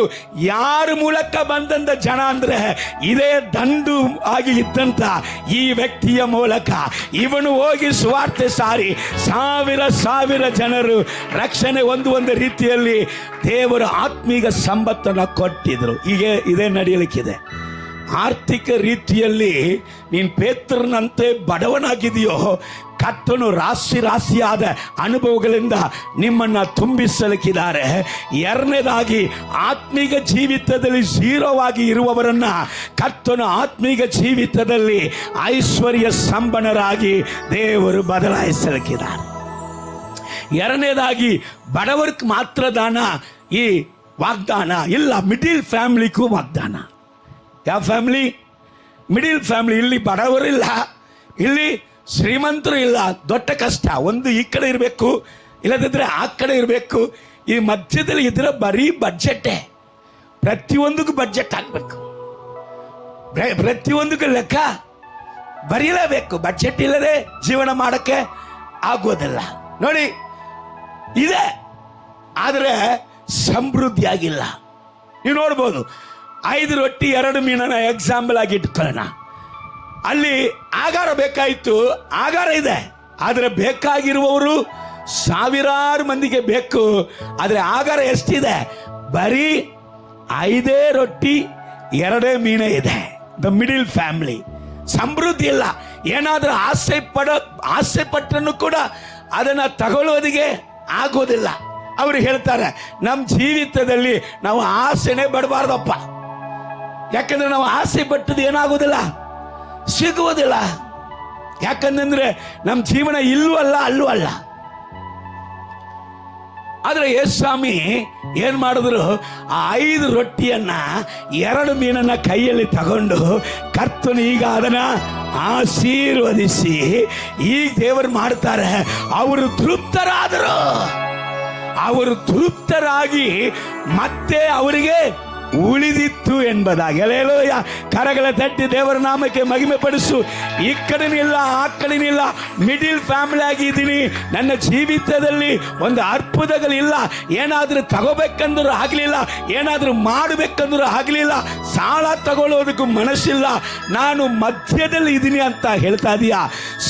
ಯಾರ ಮೂಲಕ ಬಂದಂತ ಜನ ಅಂದ್ರೆ ಇದೇ ದಂಡು ಆಗಿ ಇದ್ದಂತ ಈ ವ್ಯಕ್ತಿಯ ಮೂಲಕ ಇವನು ಹೋಗಿ ಸುವಾರ್ತೆ ಸಾರಿ ಸಾವಿರ ಜನರು ರಕ್ಷಣೆ ಒಂದು ರೀತಿಯಲ್ಲಿ ದೇವರ ಆತ್ಮೀಗ ಸಂಪತ್ತನ್ನು ಕೊಟ್ಟಿದ್ರು. ಹೀಗೆ ಇದೇ ನಡೆಯಲಿಕ್ಕಿದೆ. ಆರ್ಥಿಕ ರೀತಿಯಲ್ಲಿ ನೀನು ಪೇತ್ರನಂತೆ ಬಡವನಾಗಿದೆಯೋ, ಕರ್ತನು ರಾಶಿಯಾದ ಅನುಭವಗಳಿಂದ ನಿಮ್ಮನ್ನು ತುಂಬಿಸಲಿಕ್ಕಿದ್ದಾರೆ. ಎರಡನೇದಾಗಿ ಆತ್ಮೀಗ ಜೀವಿತದಲ್ಲಿ ಜೀರೋವಾಗಿ ಇರುವವರನ್ನ ಕರ್ತನು ಆತ್ಮೀಗ ಜೀವಿತದಲ್ಲಿ ಐಶ್ವರ್ಯ ಸಂಪನ್ನರಾಗಿ ದೇವರು ಬದಲಾಯಿಸಲಿಕ್ಕಿದ್ದಾರೆ. ಎರಡನೇದಾಗಿ ಬಡವರಿಗೆ ಮಾತ್ರ ದಾನ ಈ ವಾಗ್ದಾನ ಇಲ್ಲ, ಮಿಡಿಲ್ ಫ್ಯಾಮಿಲಿಗೂ ವಾಗ್ದಾನ. ಯಾವ ಫ್ಯಾಮಿಲಿ? Middle family. ಇಲ್ಲಿ ಬಡವರಿಲ್ಲ, ಇಲ್ಲಿ ಶ್ರೀಮಂತರು ಇಲ್ಲ. ದೊಡ್ಡ ಕಷ್ಟ. ಒಂದು ಈ ಕಡೆ ಇರಬೇಕು, ಇಲ್ಲದಿದ್ದರೆ ಆ ಕಡೆ ಇರಬೇಕು. ಈ ಮಧ್ಯದಲ್ಲಿ ಇದ್ರೆ ಬರೀ ಬಡ್ಜೆಟ್ಟೇ. ಪ್ರತಿಯೊಂದಕ್ಕೂ ಬಡ್ಜೆಟ್ ಹಾಕಬೇಕು, ಪ್ರತಿಯೊಂದಕ್ಕೂ ಲೆಕ್ಕ ಬರೀಲೇಬೇಕು. ಬಡ್ಜೆಟ್ ಇಲ್ಲದೆ ಜೀವನ ಮಾಡೋಕ್ಕೆ ಆಗೋದಿಲ್ಲ. ನೋಡಿ ಇದೆ, ಆದರೆ ಸಮೃದ್ಧಿಯಾಗಿಲ್ಲ. ನೀವು ನೋಡ್ಬೋದು, 5 ರೊಟ್ಟಿ 2 ಮೀನನ್ನ ಎಕ್ಸಾಂಪಲ್ ಆಗಿ ಇಟ್ಕೊಳ್ಳೋಣ. ಅಲ್ಲಿ ಆಗಾರ ಬೇಕಾಯಿತು, ಆಗಾರ ಇದೆ, ಆದರೆ ಬೇಕಾಗಿರುವವರು ಸಾವಿರಾರು ಮಂದಿಗೆ ಬೇಕು. ಆದರೆ ಆಗಾರ ಎಷ್ಟಿದೆ? ಬರೀ 5 ರೊಟ್ಟಿ 2 ಮೀನೇ ಇದೆ. The middle family. ಸಮೃದ್ಧಿ ಇಲ್ಲ. ಏನಾದರೂ ಆಸೆ ಪಟ್ಟನ್ನು ಕೂಡ ಅದನ್ನ ತಗೊಳ್ಳೋದಿಗೆ ಆಗೋದಿಲ್ಲ. ಅವರು ಹೇಳ್ತಾರೆ, ನಮ್ಮ ಜೀವಿತದಲ್ಲಿ ನಾವು ಆಸೆನೇ ಪಡಬಾರ್ದಪ್ಪ. ಯಾಕಂದ್ರೆ ನಾವು ಆಸೆ ಪಟ್ಟದ್ದು ಏನಾಗೋದಿಲ್ಲ, ಸಿಗುವುದಿಲ್ಲ. ಯಾಕಂದ್ರೆ ನಮ್ಮ ಜೀವನ ಇಲ್ಲೂ ಅಲ್ಲ ಅಲ್ಲೂ ಅಲ್ಲ. ಆದ್ರೆ ಯೇಸುಸ್ವಾಮಿ ಏನ್ ಮಾಡಿದ್ರು? ಆ 5 ರೊಟ್ಟಿಯನ್ನ 2 ಮೀನನ್ನ ಕೈಯಲ್ಲಿ ತಗೊಂಡು ಕರ್ತನು ಈಗ ಅದನ್ನ ಆಶೀರ್ವದಿಸಿ ಈಗ ದೇವರು ಮಾಡ್ತಾರೆ. ಅವರು ತೃಪ್ತರಾಗಿ ಮತ್ತೆ ಅವರಿಗೆ ಉಳಿದಿತ್ತು ಎಂಬುದಾಗಿ. ಹಲ್ಲೆಲೂಯ. ಕರಗಳ ತಟ್ಟಿ ದೇವರ ನಾಮಕ್ಕೆ ಮಹಿಮೆ ಪಡಿಸು. ಈ ಕಡೆನಿಲ್ಲ ಆ ಕಡೆನಿಲ್ಲ, ಮಿಡಿಲ್ ಫ್ಯಾಮಿಲಿ ಆಗಿದ್ದೀನಿ. ನನ್ನ ಜೀವಿತದಲ್ಲಿ ಒಂದು ಅದ್ಭುತಗಳಿಲ್ಲ. ಏನಾದರೂ ತಗೋಬೇಕಂದ್ರೂ ಆಗಲಿಲ್ಲ, ಏನಾದರೂ ಮಾಡಬೇಕಂದ್ರೂ ಆಗಲಿಲ್ಲ, ಸಾಲ ತಗೊಳ್ಳೋದಕ್ಕೂ ಮನಸ್ಸಿಲ್ಲ. ನಾನು ಮಧ್ಯದಲ್ಲಿ ಇದ್ದೀನಿ ಅಂತ ಹೇಳ್ತಾ ಇದೀಯಾ?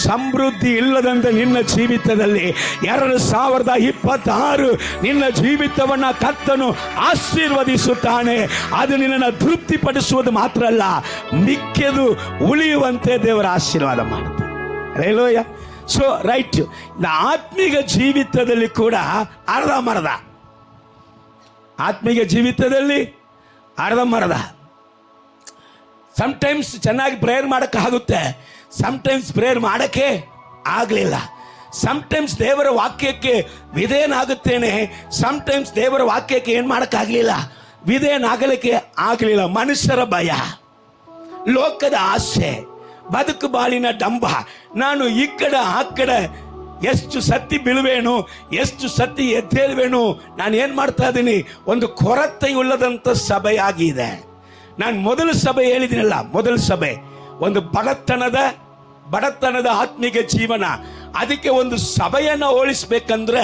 ಸಮೃದ್ಧಿ ಇಲ್ಲದಂತ ನಿನ್ನ ಜೀವಿತದಲ್ಲಿ 2026 ನಿನ್ನ ಜೀವಿತವನ್ನ ಕರ್ತನು ಆಶೀರ್ವದಿಸುತ್ತಾನೆ. ಅದು ನಿನ್ನನ್ನು ತೃಪ್ತಿಪಡಿಸುವುದು ಮಾತ್ರ ಅಲ್ಲ, ಮಿಕ್ಕಿದು ಉಳಿಯುವಂತೆ ದೇವರ ಆಶೀರ್ವಾದ ಮಾಡುತ್ತೆ. ಹಲ್ಲೆಲೂಯಾ. ಸೊ ರೈಟ್, ಆತ್ಮೀಗ ಜೀವಿತದಲ್ಲಿ ಕೂಡ ಅರ್ಧಂಬರ್ಧ. ಆತ್ಮೀಗ ಜೀವಿತದಲ್ಲಿ ಅರ್ಧಂಬರ್ಧ ಸಮ್ಟೈಮ್ಸ್ ಚೆನ್ನಾಗಿ ಪ್ರೇಯರ್ ಮಾಡೋಕ್ಕಾಗುತ್ತೆ, ಸಮ್ಟೈಮ್ಸ್ ಪ್ರೇಯರ್ ಮಾಡೋಕ್ಕೆ ಆಗಲಿಲ್ಲ. ಸಮ್ಟೈಮ್ಸ್ ದೇವರ ವಾಕ್ಯಕ್ಕೆ ವಿಧೇಯನಾಗುತ್ತೇನೆ, ಸಮ್ಟೈಮ್ಸ್ ದೇವರ ವಾಕ್ಯಕ್ಕೆ ಏನು ಮಾಡೋಕ್ಕಾಗಲಿಲ್ಲ, ವಿಧೇಯನಾಗಲಿಕ್ಕೆ ಆಗಲಿಲ್ಲ. ಮನುಷ್ಯರ ಭಯ, ಲೋಕದ ಆಸೆ, ಬದುಕು ಬಾಳಿನ ಡಂಬ, ನಾನು ಈ ಕಡೆ ಆ ಕಡೆ ಎಷ್ಟು ಸತ್ತಿ ಬೀಳುವೇನು, ಎಷ್ಟು ಸತ್ತಿ ಎದ್ದೇಳುವೇನು, ನಾನು ಏನು ಮಾಡ್ತಾ ಇದ್ದೀನಿ, ಒಂದು ಕೊರತೆಯುಳ್ಳದಂಥ ಸಭೆಯಾಗಿದೆ. ನಾನು ಮೊದಲ ಸಭೆ ಹೇಳಿದ್ದೀನಲ್ಲ, ಮೊದಲ ಸಭೆ ಒಂದು ಬಡತನದ ಆತ್ಮಿಕ ಜೀವನ. ಅದಕ್ಕೆ ಒಂದು ಸಭೆಯನ್ನು ಹೋಲಿಸ್ಬೇಕಂದ್ರೆ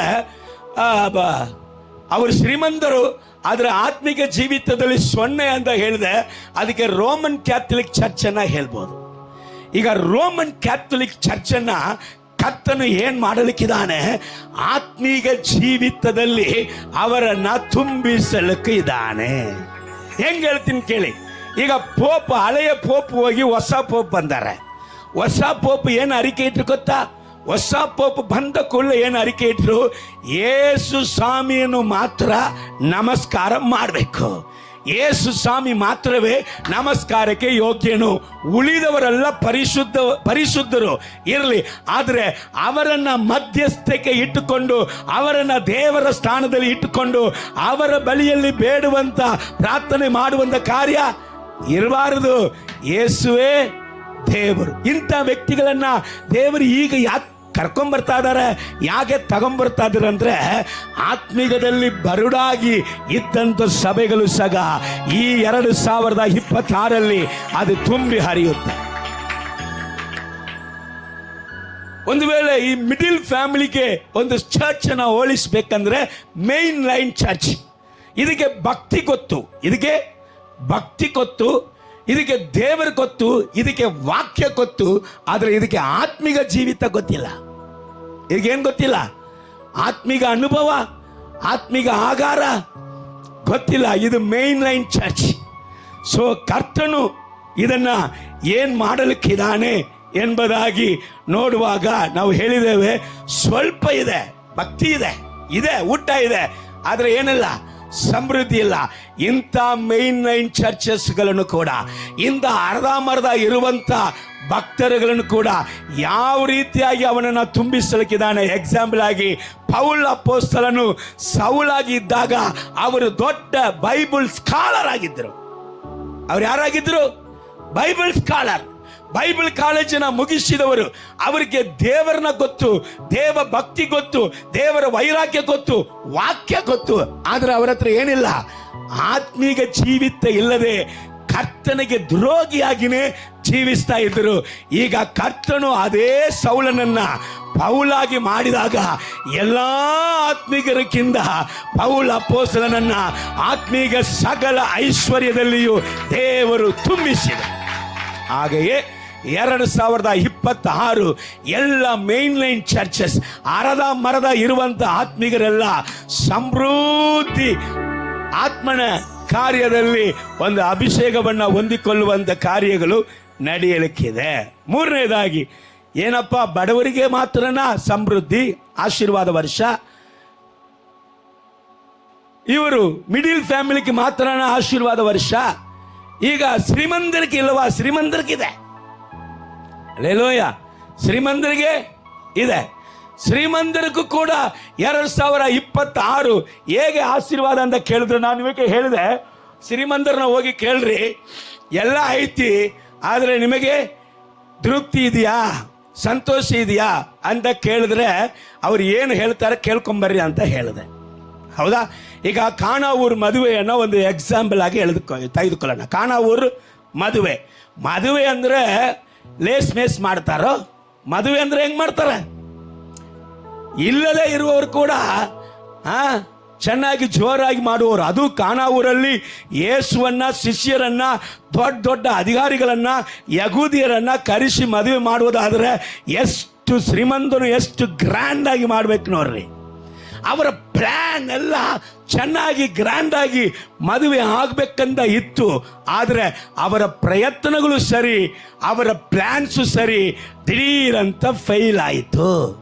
ಅವರು ಶ್ರೀಮಂತರು, ಆದರೆ ಆತ್ಮಿಕ ಜೀವಿತದಲ್ಲಿ ಸೊನ್ನೆ ಅಂತ ಹೇಳಿದೆ. ಅದಕ್ಕೆ ರೋಮನ್ ಕ್ಯಾಥಲಿಕ್ ಚರ್ಚನ್ನು ಹೇಳ್ಬೋದು. ಈಗ ರೋಮನ್ ಕ್ಯಾಥಲಿಕ್ ಚರ್ಚನ್ನು ಕರ್ತನು ಏನು ಮಾಡಲಿಕ್ಕಿದ್ದಾನೆ, ಆತ್ಮೀಕ ಜೀವಿತದಲ್ಲಿ ಅವರನ್ನ ತುಂಬಿಸಲಿಕ್ಕೆ ಇದ್ದಾನೆ. ಹೆಂಗೆ ಹೇಳ್ತೀನಿ ಕೇಳಿ. ಈಗ ಪೋಪ್, ಹಳೆಯ ಪೋಪ್ ಹೋಗಿ ಹೊಸ ಪೋಪ್ ಬಂದಾರೆ. ಹೊಸ ಪೋಪ್ ಏನು ಅರಿಕೆ ಇಟ್ರು ಗೊತ್ತಾ? ಹೊಸ ಪೋಪ್ ಬಂದ ಕೂಡಲೇ ಏನು ಅರಿಕೆ ಇಟ್ರು, ಯೇಸು ಸ್ವಾಮಿಯನ್ನು ಮಾತ್ರ ನಮಸ್ಕಾರ ಮಾಡಬೇಕು, ಯೇಸು ಸ್ವಾಮಿ ಮಾತ್ರವೇ ನಮಸ್ಕಾರಕ್ಕೆ ಯೋಗ್ಯನು, ಉಳಿದವರೆಲ್ಲ ಪರಿಶುದ್ಧರು ಇರಲಿ, ಆದರೆ ಅವರನ್ನ ಮಧ್ಯಸ್ಥಕ್ಕೆ ಇಟ್ಟುಕೊಂಡು, ಅವರನ್ನ ದೇವರ ಸ್ಥಾನದಲ್ಲಿ ಇಟ್ಟುಕೊಂಡು, ಅವರ ಬಳಿಯಲ್ಲಿ ಬೇಡುವಂತ ಪ್ರಾರ್ಥನೆ ಮಾಡುವಂತ ಕಾರ್ಯ ಇರಬಾರದು. ಯೇಸುವೇ ದೇವರು. ಇಂಥ ವ್ಯಕ್ತಿಗಳನ್ನ ದೇವರು ಈಗ ಯಾಕೆ ಕರ್ಕೊಂಬರ್ತಾ ಇದ್ದಾರೆ, ಯಾಕೆ ತಗೊಂಬರ್ತಾ ಇದ್ದಾರೆ ಅಂದ್ರೆ, ಆತ್ಮೀಕದಲ್ಲಿ ಬರುಡಾಗಿ ಇದ್ದಂಥ ಸಭೆಗಳು ಸಹ ಈ 2026 ಅದು ತುಂಬಿ ಹರಿಯುತ್ತೆ. ಒಂದು ವೇಳೆ ಈ ಮಿಡಿಲ್ ಫ್ಯಾಮಿಲಿಗೆ ಒಂದು ಚರ್ಚ್ ಅನ್ನ ಹೋಲಿಸ್ಬೇಕಂದ್ರೆ ಮೇನ್ ಲೈನ್ ಚರ್ಚ್. ಇದಕ್ಕೆ ಭಕ್ತಿ ಗೊತ್ತು, ಇದಕ್ಕೆ ದೇವರ ಗೊತ್ತು, ಇದಕ್ಕೆ ವಾಕ್ಯ ಗೊತ್ತು, ಆದರೆ ಇದಕ್ಕೆ ಆತ್ಮಿಕ ಜೀವಿತ ಗೊತ್ತಿಲ್ಲ. ಇದಕ್ಕೇನು ಗೊತ್ತಿಲ್ಲ? ಆತ್ಮಿಕ ಅನುಭವ, ಆತ್ಮಿಕ ಆಗಾರ ಗೊತ್ತಿಲ್ಲ. ಇದು ಮೇನ್ ಲೈನ್ ಚರ್ಚ್. ಸೊ ಕರ್ತನು ಇದನ್ನ ಏನ್ ಮಾಡಲಿಕ್ಕಿದ್ದಾನೆ ಎಂಬುದಾಗಿ ನೋಡುವಾಗ ನಾವು ಹೇಳಿದ್ದೇವೆ, ಸ್ವಲ್ಪ ಇದೆ, ಭಕ್ತಿ ಇದೆ, ಊಟ ಇದೆ, ಆದರೆ ಏನಿಲ್ಲ, ಸಮೃದ್ಧಿ ಇಲ್ಲ. ಇಂಥ ಮೇನ್ ಲೈನ್ ಚರ್ಚಸ್ಗಳನ್ನು ಕೂಡ, ಇಂಥ ಅರ್ಧಮರ್ಧ ಇರುವಂಥ ಭಕ್ತರುಗಳನ್ನು ಕೂಡ ಯಾವ ರೀತಿಯಾಗಿ ಅವನನ್ನು ತುಂಬಿಸಲಿಕ್ಕಿದ್ದಾನೆ. ಎಕ್ಸಾಂಪಲ್ ಆಗಿ ಪೌಲ್ ಅಪೊಸ್ತಲನು ಸೌಲಾಗಿ ಇದ್ದಾಗ ಅವರು ದೊಡ್ಡ ಬೈಬಲ್ ಸ್ಕಾಲರ್ ಆಗಿದ್ದರು. ಅವ್ರು ಯಾರಾಗಿದ್ದರು? Bible scholar. ಬೈಬಲ್ ಕಾಲೇಜನ್ನ ಮುಗಿಸಿದವರು. ಅವರಿಗೆ ದೇವರನ್ನ ಗೊತ್ತು, ದೇವ ಭಕ್ತಿ ಗೊತ್ತು, ದೇವರ ವೈರಾಗ್ಯ ಗೊತ್ತು, ವಾಕ್ಯ ಗೊತ್ತು, ಆದ್ರೆ ಅವರ ಹತ್ರ ಏನಿಲ್ಲ, ಆತ್ಮೀಕ ಜೀವಿತ ಇಲ್ಲದೆ ಕರ್ತನಿಗೆ ದ್ರೋಹಿಯಾಗಿನೇ ಜೀವಿಸ್ತಾ ಇದ್ದರು. ಈಗ ಕರ್ತನು ಅದೇ ಸೌಲನನ್ನ ಪೌಲಾಗಿ ಮಾಡಿದಾಗ ಎಲ್ಲಾ ಆತ್ಮೀಕರಕ್ಕಿಂತ ಪೌಲ ಅಪೊಸ್ತಲನನ್ನ ಆತ್ಮೀಕ ಸಕಲ ಐಶ್ವರ್ಯದಲ್ಲಿಯೂ ದೇವರು ತುಂಬಿಸಿದ. ಹಾಗೆಯೇ 2026 ಎಲ್ಲ ಮೇನ್ ಲೈನ್ ಚರ್ಚಸ್ ಅರದ ಮರದ ಇರುವಂತ ಆತ್ಮಿಕರೆಲ್ಲ ಸಮೃದ್ಧಿ ಆತ್ಮನ ಕಾರ್ಯದಲ್ಲಿ ಒಂದು ಅಭಿಷೇಕವನ್ನ ಹೊಂದಿಕೊಳ್ಳುವಂತ ಕಾರ್ಯಗಳು ನಡೆಯಲಿಕ್ಕಿದೆ. ಮೂರನೇದಾಗಿ ಏನಪ್ಪ, ಬಡವರಿಗೆ ಮಾತ್ರನಾ ಸಮೃದ್ಧಿ ಆಶೀರ್ವಾದ ವರ್ಷ? ಇವರು ಮಿಡಿಲ್ ಫ್ಯಾಮಿಲಿಗೆ ಮಾತ್ರನಾ ಆಶೀರ್ವಾದ ವರ್ಷ? ಈಗ ಶ್ರೀಮಂತರಿಗೆ ಇಲ್ಲವಾ? ಶ್ರೀಮಂತರಿಗಿದೆ, ಅಲ್ಲೇಲೂಯ, ಶ್ರೀಮಂತರಿಗೆ ಇದೆ. ಶ್ರೀಮಂತರಿಗೂ ಕೂಡ 2026 ಹೇಗೆ ಆಶೀರ್ವಾದ ಅಂತ ಕೇಳಿದ್ರು. ನಾನು ನಿಮಗೆ ಹೇಳಿದೆ, ಶ್ರೀಮಂತರನ್ನ ಹೋಗಿ ಕೇಳ್ರಿ, ಎಲ್ಲ ಐತಿ, ಆದರೆ ನಿಮಗೆ ತೃಪ್ತಿ ಇದೆಯಾ, ಸಂತೋಷ ಇದೆಯಾ ಅಂತ ಕೇಳಿದ್ರೆ ಅವ್ರು ಏನು ಹೇಳ್ತಾರೆ ಕೇಳ್ಕೊಂಬರ್ರಿ ಅಂತ ಹೇಳಿದೆ. ಹೌದಾ? ಈಗ ಖಾನಾವೂರ್ ಮದುವೆಯನ್ನು ಒಂದು ಎಕ್ಸಾಂಪಲ್ ಆಗಿ ತೆಗೆದುಕೊಳ್ಳೋಣ. ಖಾನಾವೂರ್ ಮದುವೆ ಅಂದ್ರೆ ಲೇಸ್ ಮೇಸ್ ಮಾಡ್ತಾರೋ? ಮದುವೆ ಅಂದ್ರೆ ಹೆಂಗ್ ಮಾಡ್ತಾರೆ? ಇಲ್ಲದೆ ಇರುವವರು ಕೂಡ ಚೆನ್ನಾಗಿ ಜೋರಾಗಿ ಮಾಡುವವರು. ಅದು ಖಾನಾವೂರಲ್ಲಿ ಯೇಸುವನ್ನ, ಶಿಷ್ಯರನ್ನ, ದೊಡ್ಡ ಅಧಿಕಾರಿಗಳನ್ನ, ಯಹೂದಿಯರನ್ನ ಕರೆಸಿ ಮದುವೆ ಮಾಡುವುದಾದ್ರೆ ಎಷ್ಟು ಶ್ರೀಮಂತನು, ಎಷ್ಟು ಗ್ರ್ಯಾಂಡ್ ಆಗಿ ಮಾಡ್ಬೇಕು ನೋಡ್ರಿ. ಅವರ ಪ್ಲಾನ್ ಎಲ್ಲ ಚೆನ್ನಾಗಿ ಗ್ರ್ಯಾಂಡ್ ಆಗಿ ಮದುವೆ ಆಗ್ಬೇಕಂತ ಇತ್ತು. ಆದರೆ ಅವರ ಪ್ರಯತ್ನಗಳು ಸರಿ, ಅವರ ಪ್ಲಾನ್ಸು ಸರಿ, ದಿಢೀರಂತ ಫೈಲ್ ಆಯಿತು.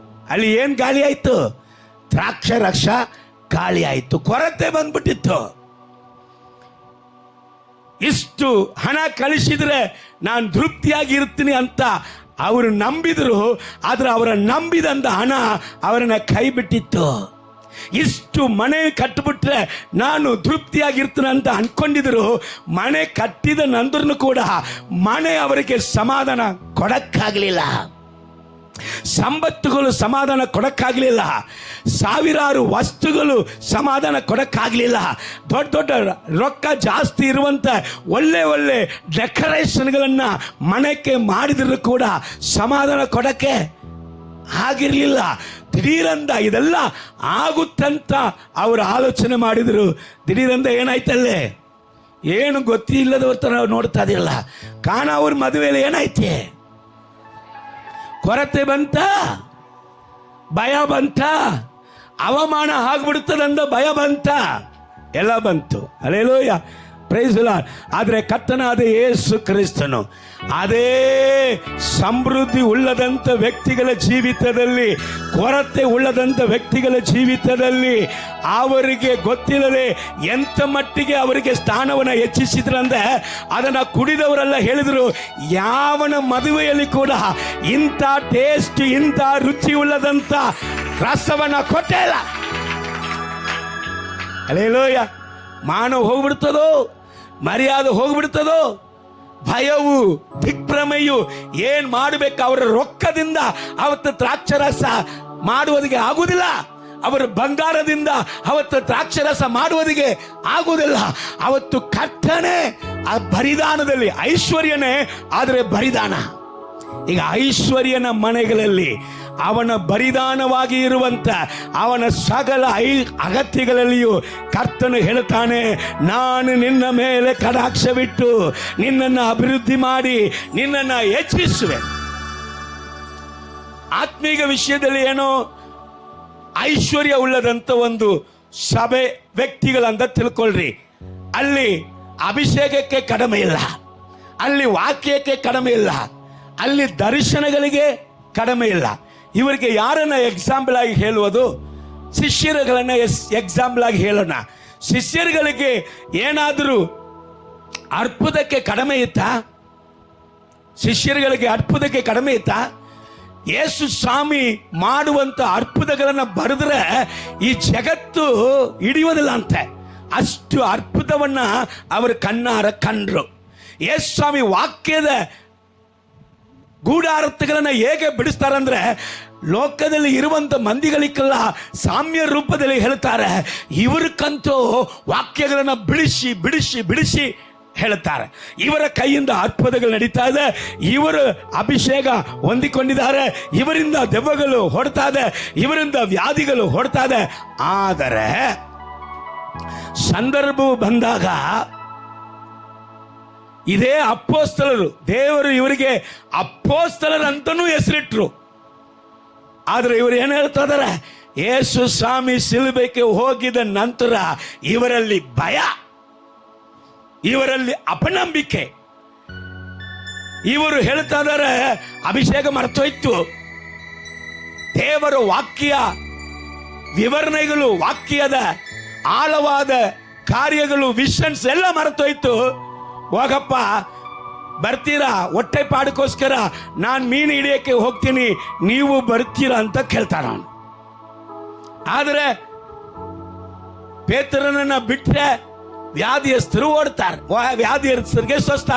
ಅಲ್ಲಿ ಏನು ಗಾಳಿ ಆಯಿತು? ದ್ರಾಕ್ಷಾರಸ ಗಾಳಿ ಆಯಿತು, ಕೊರತೆ ಬಂದ್ಬಿಟ್ಟಿತ್ತು. ಇಷ್ಟು ಹಣ ಕಳಿಸಿದ್ರೆ ನಾನು ತೃಪ್ತಿಯಾಗಿರ್ತೀನಿ ಅಂತ ಅವರು ನಂಬಿದ್ರು. ಆದ್ರೆ ಅವರ ನಂಬಿದಂತ ಹಣ ಅವರನ್ನ ಕೈ ಬಿಟ್ಟಿತ್ತು. ಇಷ್ಟು ಮನೆ ಕಟ್ಟಿಬಿಟ್ರೆ ನಾನು ತೃಪ್ತಿಯಾಗಿರ್ತೀನಿ ಅಂತ ಅನ್ಕೊಂಡಿದ್ರು. ಮನೆ ಕಟ್ಟಿದ ನಂತರನು ಕೂಡ ಮನೆ ಅವರಿಗೆ ಸಮಾಧಾನ ಕೊಡಕ್ಕಾಗಲಿಲ್ಲ. ಸಂಪತ್ತುಗಳು ಸಮಾಧಾನ ಕೊಡಕ್ಕಾಗಲಿಲ್ಲ. ಸಾವಿರಾರು ವಸ್ತುಗಳು ಸಮಾಧಾನ ಕೊಡಕ್ಕಾಗಲಿಲ್ಲ. ದೊಡ್ಡ ದೊಡ್ಡ ರೊಕ್ಕ ಜಾಸ್ತಿ ಇರುವಂತ ಒಳ್ಳೆ ಒಳ್ಳೆ ಡೆಕೋರೇಷನ್ಗಳನ್ನ ಮನೆಗೆ ಮಾಡಿದ್ರು ಕೂಡ ಸಮಾಧಾನ ಕೊಡಕ್ಕೆ ಆಗಿರಲಿಲ್ಲ. ದಿಢೀರಂದ ಇದೆಲ್ಲ ಆಗುತ್ತಂತ ಅವರು ಆಲೋಚನೆ ಮಾಡಿದ್ರು. ದಿಢೀರಂದ ಏನಾಯ್ತಲ್ಲೇ, ಏನು ಗೊತ್ತಿಲ್ಲದವ್ರ ತರ ನೋಡ್ತಾ ಇದಿಲ್ಲ. ಕಾರಣ ಅವ್ರ ಮದುವೆಯಲ್ಲಿ ಏನಾಯ್ತೆ, ಕೊರತೆ ಬಂತ, ಭಯ ಬಂತ, ಅವಮಾನ ಆಗ್ಬಿಡ್ತದಂದ ಭಯ ಬಂತ, ಎಲ್ಲ ಬಂತು. Hallelujah, praise the Lord. ಆದರೆ ಕರ್ತನಾದ ಯೇಸು ಕ್ರಿಸ್ತನು ಅದೇ ಸಮೃದ್ಧಿ ಉಳ್ಳದಂತ ವ್ಯಕ್ತಿಗಳ ಜೀವಿತದಲ್ಲಿ, ಕೊರತೆ ಉಳ್ಳದಂತ ವ್ಯಕ್ತಿಗಳ ಜೀವಿತದಲ್ಲಿ ಅವರಿಗೆ ಗೊತ್ತಿಲ್ಲದೆ ಎಂತ ಮಟ್ಟಿಗೆ ಅವರಿಗೆ ಸ್ಥಾನವನ್ನು ಹೆಚ್ಚಿಸಿದ್ರಂದ್ರೆ ಅದನ್ನ ಕುಡಿದವರೆಲ್ಲ ಹೇಳಿದ್ರು, ಯಾವನ ಮದುವೆಯಲ್ಲಿ ಕೂಡ ಇಂಥ ಟೇಸ್ಟ್, ಇಂಥ ರುಚಿ ಉಳ್ಳದಂತ ರಸವನ್ನ ಕೊಟ್ಟೇ ಇಲ್ಲ. ಹಲ್ಲೆಲೂಯಾ. ಮಾನ ಹೋಗ್ಬಿಡ್ತದೋ, ಮರ್ಯಾದೆ ಹೋಗ್ಬಿಡ್ತದೋ, ಭಯವು ದಿಗ್ಭ್ರಮೆಯು ಏನ್ ಮಾಡಬೇಕು, ಅವರ ರೊಕ್ಕದಿಂದ ಅವತ್ತು ದ್ರಾಕ್ಷರಸ ಮಾಡುವುದಕ್ಕೆ ಆಗುವುದಿಲ್ಲ. ಅವರ ಬಂಗಾರದಿಂದ ಅವತ್ತು ದ್ರಾಕ್ಷರಸ ಮಾಡುವುದಕ್ಕೆ ಆಗುವುದಿಲ್ಲ. ಅವತ್ತು ಕರ್ತನೆ ಆ ಬರಿದಾನದಲ್ಲಿ, ಐಶ್ವರ್ಯನೇ ಆದರೆ ಬರಿದಾನ. ಈಗ ಐಶ್ವರ್ಯನ ಮನೆಗಳಲ್ಲಿ ಅವನ ಬರಿದಾನವಾಗಿ ಇರುವಂತ ಅವನ ಸಕಲ ಅಗತ್ಯಗಳಲ್ಲಿಯೂ ಕರ್ತನು ಹೇಳುತ್ತಾನೆ, ನಾನು ನಿನ್ನ ಮೇಲೆ ಕಟಾಕ್ಷವಿಟ್ಟು ನಿನ್ನನ್ನು ಅಭಿವೃದ್ಧಿ ಮಾಡಿ ನಿನ್ನನ್ನು ಹೆಚ್ಚಿಸುವೆ. ಆತ್ಮೀಯ ವಿಷಯದಲ್ಲಿ ಏನೋ ಐಶ್ವರ್ಯ ಉಳ್ಳದಂತ ಒಂದು ಸಭೆ ವ್ಯಕ್ತಿಗಳಂತ ತಿಳ್ಕೊಳ್ರಿ. ಅಲ್ಲಿ ಅಭಿಷೇಕಕ್ಕೆ ಕಡಿಮೆ ಇಲ್ಲ, ಅಲ್ಲಿ ವಾಕ್ಯಕ್ಕೆ ಕಡಿಮೆ ಇಲ್ಲ, ಅಲ್ಲಿ ದರ್ಶನಗಳಿಗೆ ಕಡಿಮೆ ಇಲ್ಲ. ಇವರಿಗೆ ಯಾರನ್ನ ಎಕ್ಸಾಂಪಲ್ ಆಗಿ ಹೇಳುವುದು? ಶಿಷ್ಯರುಗಳನ್ನ ಎಕ್ಸಾಂಪಲ್ ಆಗಿ ಹೇಳೋಣ. ಶಿಷ್ಯರುಗಳಿಗೆ ಏನಾದರೂ ಅರ್ಪುದಕ್ಕೆ ಕಡಿಮೆ ಇತ್ತಾ? ಶಿಷ್ಯರುಗಳಿಗೆ ಅರ್ಪುದಕ್ಕೆ ಕಡಿಮೆ ಇತ್ತಾ? ಯೇಸು ಸ್ವಾಮಿ ಮಾಡುವಂತ ಅರ್ಪುತಗಳನ್ನ ಬರೆದ್ರೆ ಈ ಜಗತ್ತು ಹಿಡಿಯೋದಿಲ್ಲ ಅಂತೆ. ಅಷ್ಟು ಅರ್ಪುತವನ್ನ ಅವರು ಕಣ್ಣಾರ ಕಂಡ್ರು. ಯೇಸು ಸ್ವಾಮಿ ವಾಕ್ಯದ ಗೂಢಾರ್ಥಗಳನ್ನ ಹೇಗೆ ಬಿಡಿಸ್ತಾರಂದ್ರೆ, ಲೋಕದಲ್ಲಿ ಇರುವಂತ ಮಂದಿಗಳಿಗೆಲ್ಲ ಸಾಮ್ಯ ರೂಪದಲ್ಲಿ ಹೇಳ್ತಾರೆ. ಇವ್ರಕ್ಕಂತೂ ವಾಕ್ಯಗಳನ್ನ ಬಿಡಿಸಿ ಬಿಡಿಸಿ ಬಿಡಿಸಿ ಹೇಳ್ತಾರೆ. ಇವರ ಕೈಯಿಂದ ಅದ್ಭುತಗಳು ನಡೀತಾ ಇದೆ, ಇವರು ಅಭಿಷೇಕ ಹೊಂದಿಕೊಂಡಿದ್ದಾರೆ, ಇವರಿಂದ ದೆವ್ವಗಳು ಹೊಡ್ತಾ ಇದೆ, ಇವರಿಂದ ವ್ಯಾಧಿಗಳು ಹೊಡ್ತಾ ಇದೆ. ಆದರೆ ಸಂದರ್ಭವು ಬಂದಾಗ ಇದೇ ಅಪ್ಪೋಸ್ತಲರು, ದೇವರು ಇವರಿಗೆ ಅಪ್ಪೋಸ್ತಲರಂತನೂ ಹೆಸರಿಟ್ರು. ಆದ್ರೆ ಇವರು ಏನ್ ಹೇಳ್ತಾ ಇದಾರೆ, ಯೇಸು ಸ್ವಾಮಿ ಶಿಲುಬೆಗೆ ಹೋಗಿದ ನಂತರ ಇವರಲ್ಲಿ ಭಯ, ಇವರಲ್ಲಿ ಅಪನಂಬಿಕೆ. ಇವರು ಹೇಳ್ತಾ ಇದಾರೆ ಅಭಿಷೇಕ ಮರ್ತೋಯ್ತು, ದೇವರ ವಾಕ್ಯ ವಿವರಣೆಗಳು, ವಾಕ್ಯದ ಆಳವಾದ ಕಾರ್ಯಗಳು, ವಿಷನ್ಸ್ ಎಲ್ಲ ಮರ್ತೋಯ್ತು. ಹೋಗಪ್ಪ, ಬರ್ತೀರಾ? ಹೊಟ್ಟೆ ಪಾಡಕ್ಕೋಸ್ಕರ ನಾನು ಮೀನು ಹಿಡಿಯಕ್ಕೆ ಹೋಗ್ತೀನಿ, ನೀವು ಬರ್ತೀರಾ ಅಂತ ಕೇಳ್ತಾರ. ಆದರೆ ಪೇತ್ರನನ್ನ ಬಿಟ್ರೆ ವ್ಯಾಧಿಯಸ್ಥರು ಓಡ್ತಾರೆ, ವ್ಯಾಧಿಯಸ್ಥರಿಗೆ ಸ್ವಸ್ಥ.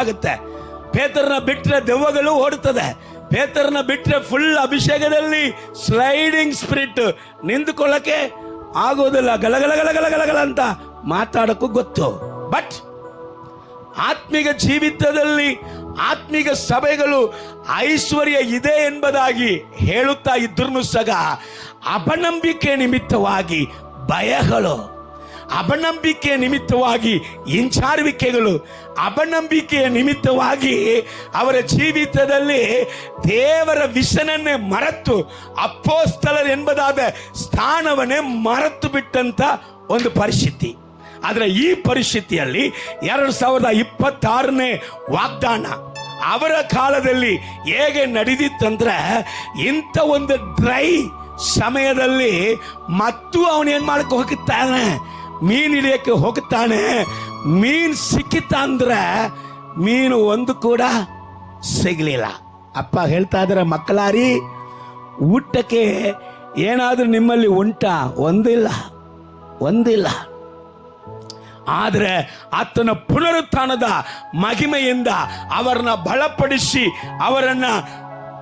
ಪೇತ್ರನ ಬಿಟ್ರೆ ದೆವ್ವಗಳು ಓಡುತ್ತದೆ. ಪೇತ್ರನ ಬಿಟ್ರೆ ಫುಲ್ ಅಭಿಷೇಕದಲ್ಲಿ ಸ್ಲೈಡಿಂಗ್ ಸ್ಪಿರಿಟ್ ನಿಂತುಕೊಳ್ಳಕ್ಕೆ ಆಗೋದಿಲ್ಲ, ಗಲಗಲ ಗಲಗಲ ಗಲಗಲ ಅಂತ ಮಾತಾಡಕ್ಕೂ ಗೊತ್ತು. ಬಟ್ ಆತ್ಮಿಕ ಜೀವಿತದಲ್ಲಿ ಆತ್ಮಿಕ ಸಭೆಗಳು ಐಶ್ವರ್ಯ ಇದೆ ಎಂಬುದಾಗಿ ಹೇಳುತ್ತಾ ಇದ್ರೂ ಸಹ ಅಪನಂಬಿಕೆ ನಿಮಿತ್ತವಾಗಿ ಭಯಗಳು, ಅಪನಂಬಿಕೆ ನಿಮಿತ್ತವಾಗಿ ಹಿಂಚಾರುವಿಕೆಗಳು, ಅಪನಂಬಿಕೆಯ ನಿಮಿತ್ತವಾಗಿ ಅವರ ಜೀವಿತದಲ್ಲಿ ದೇವರ ವಿಷನನ್ನೇ ಮರೆತು ಅಪೊಸ್ತಲರು ಎಂಬುದಾದ ಸ್ಥಾನವನ್ನೇ ಮರೆತು ಬಿಟ್ಟಂತ ಒಂದು ಪರಿಸ್ಥಿತಿ. ಆದರೆ ಈ ಪರಿಸ್ಥಿತಿಯಲ್ಲಿ 2026ನೇ ವಾಗ್ದಾನ ಅವರ ಕಾಲದಲ್ಲಿ ಹೇಗೆ ನಡೆದಿತ್ತಂದ್ರೆ, ಇಂಥ ಒಂದು ಡ್ರೈ ಸಮಯದಲ್ಲಿ ಮತ್ತು ಅವನೇನ್ ಮಾಡಕ್ಕೆ ಹೋಗುತ್ತಾನೆ, ಮೀನು ಹಿಡಿಯಕ್ಕೆ ಹೋಗುತ್ತಾನೆ, ಮೀನು ಸಿಕ್ಕಿತ ಅಂದ್ರೆ ಮೀನು ಒಂದು ಕೂಡ ಸಿಗಲಿಲ್ಲ. ಅಪ್ಪ ಹೇಳ್ತಾ ಇದ್ದಾರೆ, ಮಕ್ಕಳಾರಿ ಊಟಕ್ಕೆ ಏನಾದ್ರೂ ನಿಮ್ಮಲ್ಲಿ ಉಂಟಾ? ಒಂದಿಲ್ಲ. ಆದರೆ ಆತನ ಪುನರುತ್ಥಾನದ ಮಹಿಮೆಯಿಂದ ಅವರನ್ನ ಬಲಪಡಿಸಿ ಅವರನ್ನ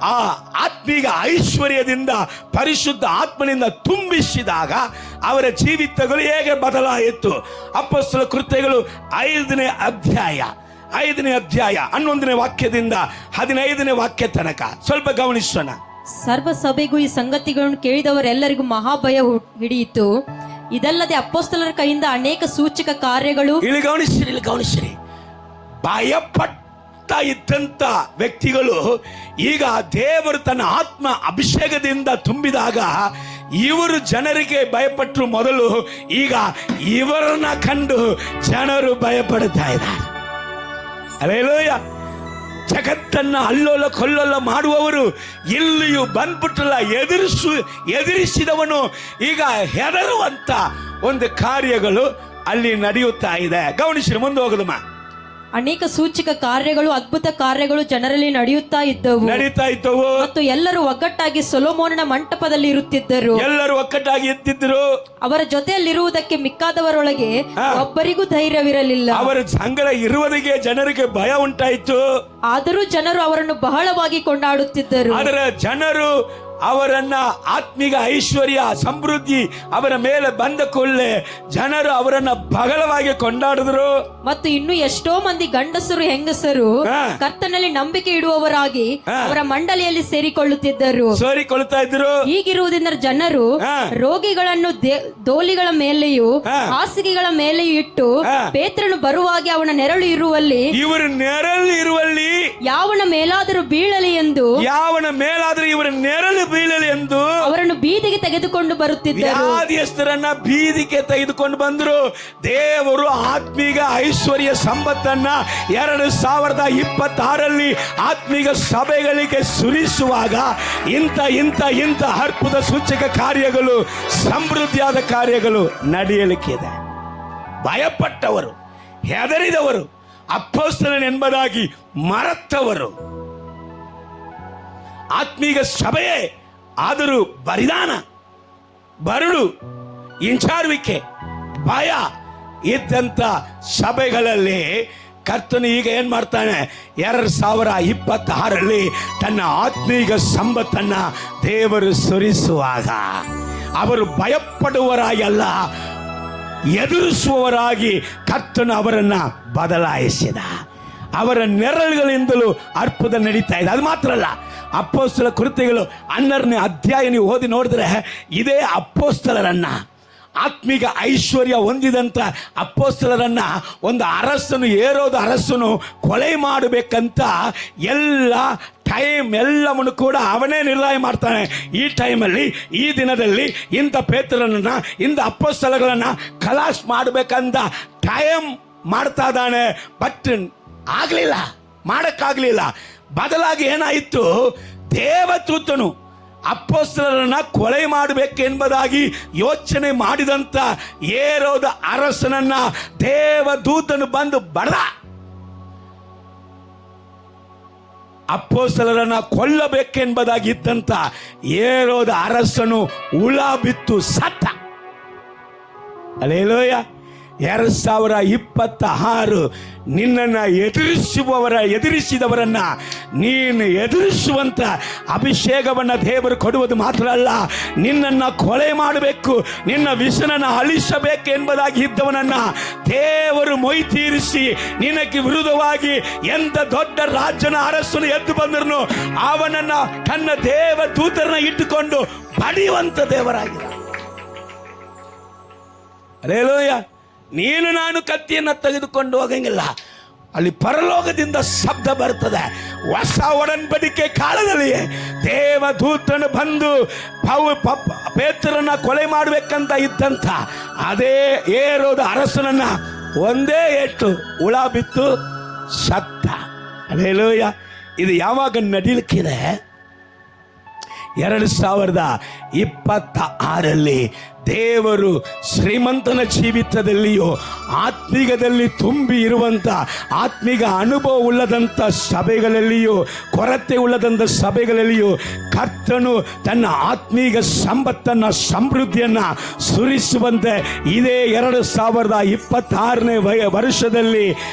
ಆ ಆತ್ಮೀಗ ಐಶ್ವರ್ಯದಿಂದ ಪರಿಶುದ್ಧ ಆತ್ಮನಿಂದ ತುಂಬಿಸಿದಾಗ ಅವರ ಜೀವಿತಗಳು ಹೇಗೆ ಬದಲಾಯಿತು. ಅಪೊಸ್ತಲ ಕೃತ್ಯಗಳು 5ನೇ ಅಧ್ಯಾಯ 11ನೇ ವಾಕ್ಯದಿಂದ 15ನೇ ವಾಕ್ಯ ತನಕ ಸ್ವಲ್ಪ ಗಮನಿಸೋಣ. ಸರ್ವ ಸಭೆಗೂ ಈ ಸಂಗತಿಗಳನ್ನು ಕೇಳಿದವರೆಲ್ಲರಿಗೂ ಮಹಾಭಯ ಹಿಡಿಯಿತು. ಇದಲ್ಲದೆ ಅಪೊಸ್ತಲರ ಕೈಯಿಂದ ಅನೇಕ ಸೂಚಕ ಕಾರ್ಯಗಳು. ಇಲ್ಲಿ ಗಮನಿಸಿರಿ. ಭಯಪಡ್ತಾ ಇದ್ದಂತ ವ್ಯಕ್ತಿಗಳು ಈಗ ದೇವರು ತನ್ನ ಆತ್ಮ ಅಭಿಷೇಕದಿಂದ ತುಂಬಿದಾಗ ಇವರು ಜನರಿಗೆ ಭಯಪಟ್ಟರು ಮೊದಲು, ಈಗ ಇವರನ್ನ ಕಂಡು ಜನರು ಭಯಪಡ್ತಾ ಇದ್ದಾರೆ. ಹಲ್ಲೆಲೂಯಾ. ಜಗತ್ತನ್ನ ಅಲ್ಲೋಲ ಕೊಲ್ಲೋಲ ಮಾಡುವವರು ಇಲ್ಲಿಯೂ ಬಂದ್ಬಿಟ್ಟಲ್ಲ, ಎದುರಿಸಿದವನು ಈಗ ಹೆದರುವಂತ ಒಂದು ಕಾರ್ಯಗಳು ಅಲ್ಲಿ ನಡೆಯುತ್ತಾ ಇದೆ. ಗಮನಿಸಿ, ಮುಂದೆ ಹೋಗುದಮ್ಮ. ಅನೇಕ ಸೂಚಕ ಕಾರ್ಯಗಳು, ಅದ್ಭುತ ಕಾರ್ಯಗಳು ಜನರಲ್ಲಿ ನಡೀತಾ ಇದ್ದವು. ಮತ್ತು ಎಲ್ಲರೂ ಒಗ್ಗಟ್ಟಾಗಿ ಸೊಲೊಮೋನನ ಮಂಟಪದಲ್ಲಿ ಇರುತ್ತಿದ್ದರು. ಎಲ್ಲರೂ ಒಗ್ಗಟ್ಟಾಗಿ ಇರ್ತಿದ್ರು. ಅವರ ಜೊತೆಯಲ್ಲಿರುವುದಕ್ಕೆ ಮಿಕ್ಕಾದವರೊಳಗೆ ಒಬ್ಬರಿಗೂ ಧೈರ್ಯವಿರಲಿಲ್ಲ. ಅವರ ಸಂಗಡ ಇರುವುದಕ್ಕೆ ಜನರಿಗೆ ಭಯ ಉಂಟಾಯಿತು. ಆದರೂ ಜನರು ಅವರನ್ನು ಬಹಳವಾಗಿ ಕೊಂಡಾಡುತ್ತಿದ್ದರು. ಆದರೆ ಜನರು ಅವರನ್ನ ಆತ್ಮಿಕ ಐಶ್ವರ್ಯ ಸಮೃದ್ಧಿ ಅವರ ಮೇಲೆ ಬಂದ ಕೂಡಲೇ ಜನರು ಅವರನ್ನ ಬಹಳವಾಗಿ ಕೊಂಡಾಡಿದ್ರು. ಮತ್ತು ಇನ್ನು ಎಷ್ಟೋ ಮಂದಿ ಗಂಡಸರು ಹೆಂಗಸರು ಕರ್ತನಲ್ಲಿ ನಂಬಿಕೆ ಇಡುವವರಾಗಿ ಅವರ ಮಂಡಳಿಯಲ್ಲಿ ಸೇರಿಕೊಳ್ಳುತ್ತಾ ಇದ್ರು. ಹೀಗಿರುವುದರಿಂದ ಜನರು ರೋಗಿಗಳನ್ನು ದೋಲಿಗಳ ಮೇಲೆಯೂ ಹಾಸಿಗೆಗಳ ಮೇಲೆಯೂ ಇಟ್ಟು ಪೇತ್ರನು ಬರುವಾಗ ಅವನ ನೆರಳು ಇರುವಲ್ಲಿ ಯಾವನ ಮೇಲಾದರೂ ಬೀಳಲಿ ಎಂದು ಇವರ ನೆರಳು ಬೀಳಲಿ ಎಂದು ಅವರನ್ನು ಬೀದಿಗೆ ತೆಗೆದುಕೊಂಡು ಬರುತ್ತಿದ್ದರು. ವ್ಯಾಧಿಯಸ್ಥರನ್ನ ಬೀದಿಗೆ ತೆಗೆದುಕೊಂಡು ಬಂದರು. ದೇವರು ಆತ್ಮೀಗ ಐಶ್ವರ್ಯ ಸಂಪತ್ತನ್ನ 2026ರಲ್ಲಿ ಆತ್ಮೀಗ ಸಭೆಗಳಿಗೆ ಸುರಿಸುವಾಗ ಇಂಥ ಅದ್ಭುತ ಸೂಚಕ ಕಾರ್ಯಗಳು, ಸಮೃದ್ಧಿಯಾದ ಕಾರ್ಯಗಳು ನಡೆಯಲಿಕ್ಕಿದೆ. ಭಯಪಟ್ಟವರು, ಹೆದರಿದವರು, ಅಪೊಸ್ತಲನೆಂಬುದಾಗಿ ಮರೆತವರು ಆತ್ಮೀಗ ಸಭೆಯೇ ಆದರೂ ಬರಿದಾನ, ಬರಡು, ಇಂಚಾರುವಿಕೆ, ಭಯ ಇದ್ದಂತ ಸಭೆಗಳಲ್ಲಿ ಕರ್ತನು ಈಗ ಏನ್ ಮಾಡ್ತಾನೆ, 2026ರಲ್ಲಿ ತನ್ನ ಆತ್ಮೀಗ ಸಂಪತ್ತನ್ನ ದೇವರು ಸುರಿಸುವಾಗ ಅವರು ಭಯಪಡುವರಾಗಲ್ಲ, ಎದುರಿಸುವವರಾಗಿ ಕರ್ತನು ಅವರನ್ನ ಬದಲಾಯಿಸಿದ. ಅವರ ನೆರಳುಗಳಿಂದಲೂ ಅದ್ಭುತ ನಡೀತಾ ಇದೆ. ಅದು ಮಾತ್ರ ಅಲ್ಲ, ಅಪೊಸ್ತಲ ಕೃತ್ಯಗಳು 12ನೇ ಅಧ್ಯಾಯ ನೀವು ಓದಿ ನೋಡಿದ್ರೆ ಇದೇ ಅಪೊಸ್ತಲರನ್ನ, ಆತ್ಮಿಕ ಐಶ್ವರ್ಯ ಹೊಂದಿದಂತ ಅಪೊಸ್ತಲರನ್ನ ಒಂದು ಅರಸನು, ಹೇರೋದ ಅರಸನು ಕೊಲೆ ಮಾಡಬೇಕಂತ ಎಲ್ಲವನ್ನು ಕೂಡ ಅವನೇ ನಿರ್ಣಯ ಮಾಡ್ತಾನೆ. ಈ ಟೈಮಲ್ಲಿ, ಈ ದಿನದಲ್ಲಿ ಇಂಥ ಪೇತ್ರರನ್ನ, ಇಂಥ ಅಪೊಸ್ತಲಗಳನ್ನ ಖಲಾಸ್ ಮಾಡಬೇಕಂತ ಟೈಮ್ ಮಾಡ್ತಾ ಇದ್ದಾನೆ. ಬಟ್ ಮಾಡಕ್ಕಾಗ್ಲಿಲ್ಲ. ಬದಲಾಗಿ ಏನಾಯಿತು, ದೇವದೂತನು ಅಪೊಸ್ತಲರನ್ನ ಕೊಲೆ ಮಾಡಬೇಕೆಂಬುದಾಗಿ ಯೋಚನೆ ಮಾಡಿದಂತ ಹೇರೋದ ಅರಸನನ್ನ ದೇವದೂತನು ಬಂದು ಬಡದ. ಅಪೊಸ್ತಲರನ್ನ ಕೊಲ್ಲಬೇಕೆಂಬುದಾಗಿದ್ದಂತ ಹೇರೋದ ಅರಸನು ಹುಳ ಬಿತ್ತು ಸತ್ತ. ಹಲ್ಲೆಲೂಯಾ. 2026 ನಿನ್ನನ್ನು ಎದುರಿಸಿದವರನ್ನ ನೀನು ಎದುರಿಸುವಂತ ಅಭಿಷೇಕವನ್ನ ದೇವರು ಕೊಡುವುದು ಮಾತ್ರ ಅಲ್ಲ, ನಿನ್ನನ್ನು ಕೊಲೆ ಮಾಡಬೇಕು, ನಿನ್ನ ವಿಷನನ್ನು ಅಳಿಸಬೇಕು ಎಂಬುದಾಗಿ ಇದ್ದವನನ್ನ ದೇವರು ಮೊಯ್ ತೀರಿಸಿ ನಿನಗೆ ವಿರುದ್ಧವಾಗಿ ಎಂತ ದೊಡ್ಡ ರಾಜನ ಅರಸನು ಎದ್ದು ಬಂದನು ಅವನನ್ನ ತನ್ನ ದೇವದೂತರನ್ನ ಇಟ್ಟುಕೊಂಡು ಬಡಿಯುವಂತ ದೇವರಾಗಿದ್ದ. ಹಲ್ಲೆಲೂಯಾ. ನೀನು ನಾನು ಕತ್ತಿಯನ್ನು ತೆಗೆದುಕೊಂಡು ಹೋಗಂಗಿಲ್ಲ. ಅಲ್ಲಿ ಪರಲೋಕದಿಂದ ಶಬ್ದ ಬರ್ತದೆ. ಹೊಸ ಒಡಂಬಡಿಕೆ ಕಾಲದಲ್ಲಿ ದೇವದೂತನು ಬಂದು ಪೇತ್ರರನ್ನ ಕೊಲೆ ಮಾಡಬೇಕಂತ ಇದ್ದಂತ ಅದೇ ಹೇರೋದ ಅರಸನನ್ನ ಒಂದೇ ಏಟು ಹುಳ ಬಿತ್ತು ಸತ್ತ. ಹಲ್ಲೆಲೂಯಾ. ಇದು ಯಾವಾಗ ನಡೀಲಿಕ್ಕಿದೆ? 2026 ದೇವರು ಶ್ರೀಮಂತನ ಜೀವಿತದಲ್ಲಿಯೂ ಆತ್ಮೀಗದಲ್ಲಿ ತುಂಬಿ ಇರುವಂಥ ಆತ್ಮೀಗ ಅನುಭವ ಉಳ್ಳದಂಥ ಸಭೆಗಳಲ್ಲಿಯೂ ಕೊರತೆ ಉಳ್ಳದಂಥ ಸಭೆಗಳಲ್ಲಿಯೂ ಕರ್ತನು ತನ್ನ ಆತ್ಮೀಗ ಸಂಪತ್ತನ್ನು ಸಮೃದ್ಧಿಯನ್ನು ಸುರಿಸುವಂತೆ ಇದೇ 2026ನೇ ವರ್ಷದಲ್ಲಿ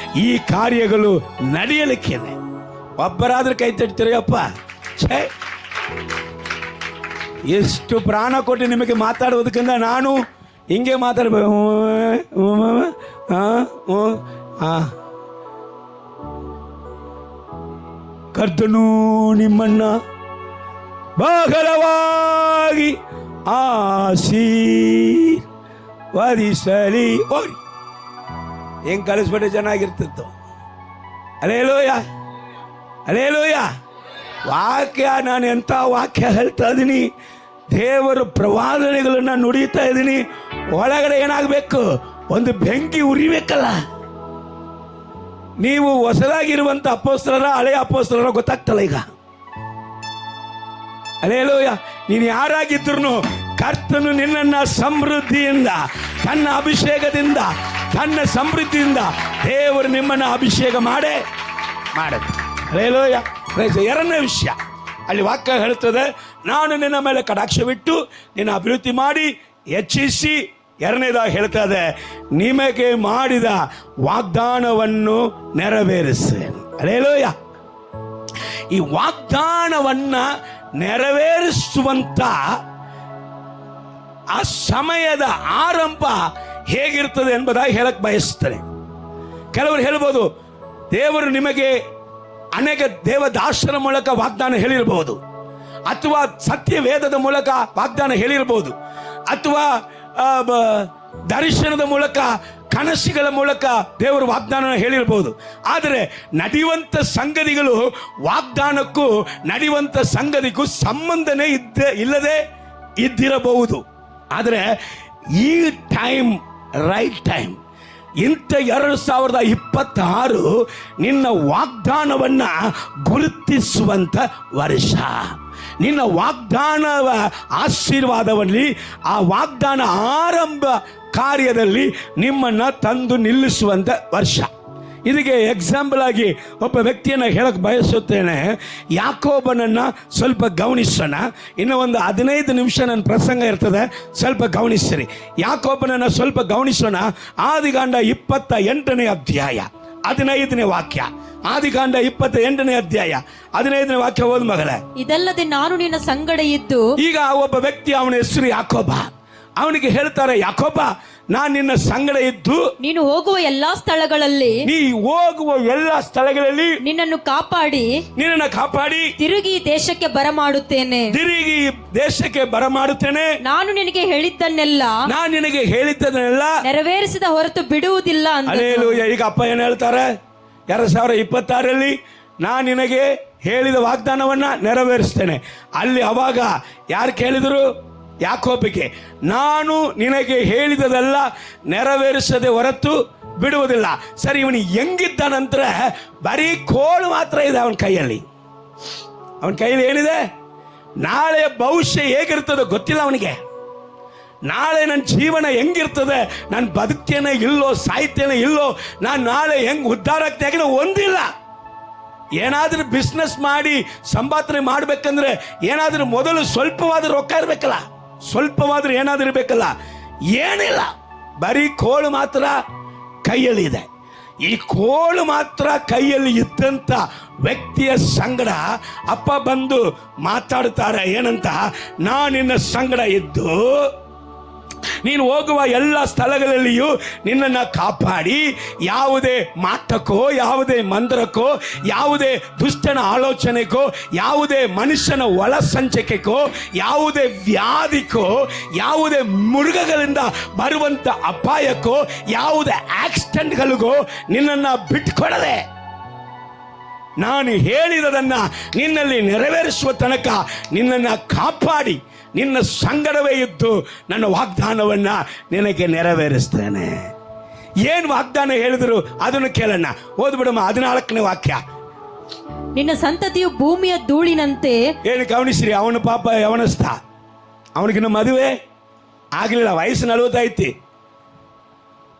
ಈ ಕಾರ್ಯಗಳು ನಡೆಯಲಿಕ್ಕಿದೆ. ಒಬ್ಬರಾದ್ರೂ ಕೈ ತಟ್ತೀರಪ್ಪ. ಛೇ, ಎಷ್ಟು ಪ್ರಾಣ ಕೊಟ್ಟು ನಿಮಗೆ ಮಾತಾಡೋದಕ್ಕಿಂತ ನಾನು ಹಿಂಗೆ ಮಾತಾಡ್ಬೇಕು. ಕರ್ತನು ನಿಮ್ಮನ್ನ ಬಹಳವಾಗಿ ಆಶೀರ್ವದಿಸಲಿ. ಹೋಗಿ ಹೆಂಗ್ ಕಳಿಸ್ಬಿಟ್ರೆ ಚೆನ್ನಾಗಿರ್ತಿತ್ತು. Alleluia, alleluia. ವಾಕ್ಯ, ನಾನು ಎಂಥ ವಾಕ್ಯ ಹೇಳ್ತಾ ಇದ್ದೀನಿ, ದೇವರ ಪ್ರವಾದನೆಗಳನ್ನ ನುಡಿತಾ ಇದ್ದೀನಿ. ಒಳಗಡೆ ಏನಾಗಬೇಕು? ಒಂದು ಬೆಂಕಿ ಉರಿಬೇಕಲ್ಲ. ನೀವು ಹೊಸದಾಗಿರುವಂಥ ಅಪೋಸ್ತಲರ ಹಳೆಯ ಅಪೋಸ್ತಲರ ಗೊತ್ತಾಗ್ತಲ್ಲ ಈಗ. ಅಲ್ಲೇಲೂಯ. ನೀನು ಯಾರಾಗಿದ್ರು ಕರ್ತನು ನಿನ್ನನ್ನ ಸಮೃದ್ಧಿಯಿಂದ, ತನ್ನ ಅಭಿಷೇಕದಿಂದ, ತನ್ನ ಸಮೃದ್ಧಿಯಿಂದ ದೇವರು ನಿಮ್ಮನ್ನು ಅಭಿಷೇಕ ಮಾಡುತ್ತೆ. ಅಲ್ಲೇಲೂಯ. ಎರಡನೇ ವಿಷಯ ಅಲ್ಲಿ ವಾಕ್ಯ ಹೇಳ್ತದೆ, ನಾನು ನಿನ್ನ ಮೇಲೆ ಕಟಾಕ್ಷವಿಟ್ಟು ನಿನ್ನ ಅಭಿವೃದ್ಧಿ ಮಾಡಿ ಹೆಚ್ಚಿಸಿ. ಎರಡನೇದಾಗಿ ಹೇಳ್ತದೆ, ನಿಮಗೆ ಮಾಡಿದ ವಾಗ್ದಾನವನ್ನು ನೆರವೇರಿಸುವೆನು. ಅಲ್ಲೇಲೂಯ. ಈ ವಾಗ್ದಾನವನ್ನ ನೆರವೇರಿಸುವಂತ ಆ ಸಮಯದ ಆರಂಭ ಹೇಗಿರ್ತದೆ ಎಂಬುದಾಗಿ ಹೇಳಕ್ ಬಯಸ್ತಾರೆ. ಕೆಲವರು ಹೇಳ್ಬೋದು, ದೇವರು ನಿಮಗೆ ಅನೇಕ ದೇವದಾಸರ ಮೂಲಕ ವಾಗ್ದಾನ ಹೇಳಿರಬಹುದು, ಅಥವಾ ಸತ್ಯ ವೇದದ ಮೂಲಕ ವಾಗ್ದಾನ ಹೇಳಿರಬಹುದು, ಅಥವಾ ದರ್ಶನದ ಮೂಲಕ, ಕನಸುಗಳ ಮೂಲಕ ದೇವರು ವಾಗ್ದಾನ ಹೇಳಿರಬಹುದು. ಆದರೆ ನಡೆಯುವಂಥ ಸಂಗತಿಗಳು ವಾಗ್ದಾನಕ್ಕೂ ನಡೆಯುವಂಥ ಸಂಗತಿಗೂ ಸಂಬಂಧನೇ ಇಲ್ಲದೆ ಇದ್ದಿರಬಹುದು. ಆದರೆ ಈ ಟೈಮ್, ರೈಟ್ ಟೈಮ್, ಇಂಥ 2026 ನಿನ್ನ ವಾಗ್ದಾನವನ್ನ ಗುರುತಿಸುವಂತ ವರ್ಷ. ನಿನ್ನ ವಾಗ್ದಾನವ ಆಶೀರ್ವಾದದಲ್ಲಿ, ಆ ವಾಗ್ದಾನ ಆರಂಭ ಕಾರ್ಯದಲ್ಲಿ ನಿಮ್ಮನ್ನ ತಂದು ನಿಲ್ಲಿಸುವಂತ ವರ್ಷ. ಇದಕ್ಕೆ ಎಕ್ಸಾಂಪಲ್ ಆಗಿ ಒಬ್ಬ ವ್ಯಕ್ತಿಯನ್ನು ಹೇಳಕ್ ಬಯಸುತ್ತೇನೆ. ಯಾಕೋಬನನ್ನ ಸ್ವಲ್ಪ ಗಮನಿಸೋಣ. ಇನ್ನು ಒಂದು 15 ನಿಮಿಷ ನನ್ನ ಪ್ರಸಂಗ ಇರ್ತದೆ, ಸ್ವಲ್ಪ ಗಮನಿಸಿರಿ. ಯಾಕೋಬನನ್ನ ಸ್ವಲ್ಪ ಗಮನಿಸೋಣ. ಆದಿಕಾಂಡ 28ನೇ ಅಧ್ಯಾಯ 15ನೇ ವಾಕ್ಯ. ಆದಿಕಾಂಡ 28ನೇ ಅಧ್ಯಾಯ 15ನೇ ವಾಕ್ಯ ಓದ್ ಮಗಳೇ. ಇದಲ್ಲದೆ ನಾನು ನಿನ್ನ ಸಂಗಡ ಇದ್ದು. ಈಗ ಒಬ್ಬ ವ್ಯಕ್ತಿ, ಅವನ ಹೆಸರು ಯಾಕೋಬ. ಅವನಿಗೆ ಹೇಳ್ತಾರೆ, ಯಾಕೋಬ, ನಾನು ನಿನ್ನ ಸಂಗಡ ಇದ್ದು ನೀನು ಹೋಗುವ ಎಲ್ಲಾ ಸ್ಥಳಗಳಲ್ಲಿ, ನಿನ್ನನ್ನು ಕಾಪಾಡಿ ತಿರುಗಿ ದೇಶಕ್ಕೆ ಬರಮಾಡುತ್ತೇನೆ. ನಾನು ನಿನಗೆ ಹೇಳಿದ್ದನ್ನೆಲ್ಲ ನೆರವೇರಿಸಿದ ಹೊರತು ಬಿಡುವುದಿಲ್ಲ. ಹಲ್ಲೆಲೂಯಾ. ಈಗ ಅಪ್ಪ ಏನ್ ಹೇಳ್ತಾರೆ? 2026 ನಾನು ನಿನಗೆ ಹೇಳಿದ ವಾಗ್ದಾನವನ್ನ ನೆರವೇರಿಸ್ತೇನೆ. ಅಲ್ಲಿ ಅವಾಗ ಯಾರು ಕೇಳಿದ್ರು? ಯಾಕೋಬಿಗೆ, ನಾನು ನಿನಗೆ ಹೇಳಿದದೆಲ್ಲ ನೆರವೇರಿಸದೆ ಹೊರತು ಬಿಡುವುದಿಲ್ಲ. ಸರಿ, ಇವನು ಹೆಂಗಿದ್ದ ನಂತರ ಬರೀ ಕೋಳು ಮಾತ್ರ ಇದೆ ಅವನ ಕೈಯಲ್ಲಿ. ಅವನ ಕೈಯಲ್ಲಿ ಏನಿದೆ? ನಾಳೆ ಭವಿಷ್ಯ ಹೇಗಿರ್ತದೋ ಗೊತ್ತಿಲ್ಲ ಅವನಿಗೆ. ನಾಳೆ ನನ್ನ ಜೀವನ ಹೆಂಗಿರ್ತದೆ, ನಾನು ಬದುಕ್ತೇನೆ ಇಲ್ಲೋ, ಸಾಯ್ತೇನೆ ಇಲ್ಲೋ, ನಾನು ನಾಳೆ ಹೆಂಗ್ ಉದ್ಧಾರ ಆಗ್ತೇನೆ ಒಂದಿಲ್ಲ. ಏನಾದ್ರೂ ಬಿಸ್ನೆಸ್ ಮಾಡಿ ಸಂಪಾದನೆ ಮಾಡ್ಬೇಕಂದ್ರೆ ಏನಾದ್ರೂ ಮೊದಲು ಸ್ವಲ್ಪವಾದ್ರೂ ರೊಕ್ಕ ಇರ್ಬೇಕಲ್ಲ, ಸ್ವಲ್ಪವಾದ್ರೂ ಏನಾದ್ರೂ ಇರ್ಬೇಕಲ್ಲ. ಏನಿಲ್ಲ, ಬರೀ ಕೋಳು ಮಾತ್ರ ಕೈಯಲ್ಲಿ ಇದೆ. ಈ ಕೋಳು ಮಾತ್ರ ಕೈಯಲ್ಲಿ ಇದ್ದಂತ ವ್ಯಕ್ತಿಯ ಸಂಗಡ ಅಪ್ಪ ಬಂದು ಮಾತಾಡ್ತಾರೆ. ಏನಂತ? ನಾನು ನಿನ್ನ ಸಂಗಡ ಇದ್ದು ನೀನು ಹೋಗುವ ಎಲ್ಲ ಸ್ಥಳಗಳಲ್ಲಿಯೂ ನಿನ್ನನ್ನು ಕಾಪಾಡಿ, ಯಾವುದೇ ಮಾಟಕ್ಕೋ, ಯಾವುದೇ ಮಂದಿರಕ್ಕೋ, ಯಾವುದೇ ದುಷ್ಟನ ಆಲೋಚನೆಗೋ, ಯಾವುದೇ ಮನುಷ್ಯನ ಒಳಸಂಚಕಕ್ಕೋ, ಯಾವುದೇ ವ್ಯಾಧಿಕೋ, ಯಾವುದೇ ಮೃಗಗಳಿಂದ ಬರುವಂತ ಅಪಾಯಕ್ಕೋ, ಯಾವುದೇ ಆಕ್ಸಿಡೆಂಟ್ಗಳಿಗೋ ನಿನ್ನನ್ನು ಬಿಟ್ಕೊಡದೆ ನಾನು ಹೇಳಿದದನ್ನ ನಿನ್ನಲ್ಲಿ ನೆರವೇರಿಸುವ ತನಕ ನಿನ್ನನ್ನು ಕಾಪಾಡಿ ನಿನ್ನ ಸಂಗಡವೇ ಇದ್ದು ನನ್ನ ವಾಗ್ದಾನವನ್ನ ನಿನಗೆ ನೆರವೇರಿಸ್ತೇನೆ. ಏನು ವಾಗ್ದಾನ ಹೇಳಿದ್ರು ಅದನ್ನು ಕೇಳೋಣ. ಓದ್ಬಿಡಮ್ಮ 14ನೇ ವಾಕ್ಯ. ನಿನ್ನ ಸಂತತಿಯು ಭೂಮಿಯ ಧೂಳಿನಂತೆ. ಏನು ಗಮನಿಸ್ರಿ, ಅವನ ಪಾಪ ಯವನಸ್ಥ, ಅವನಿಗಿನ್ನ ಮದುವೆ ಆಗಲಿಲ್ಲ, ವಯಸ್ಸು 40 ಐತಿ.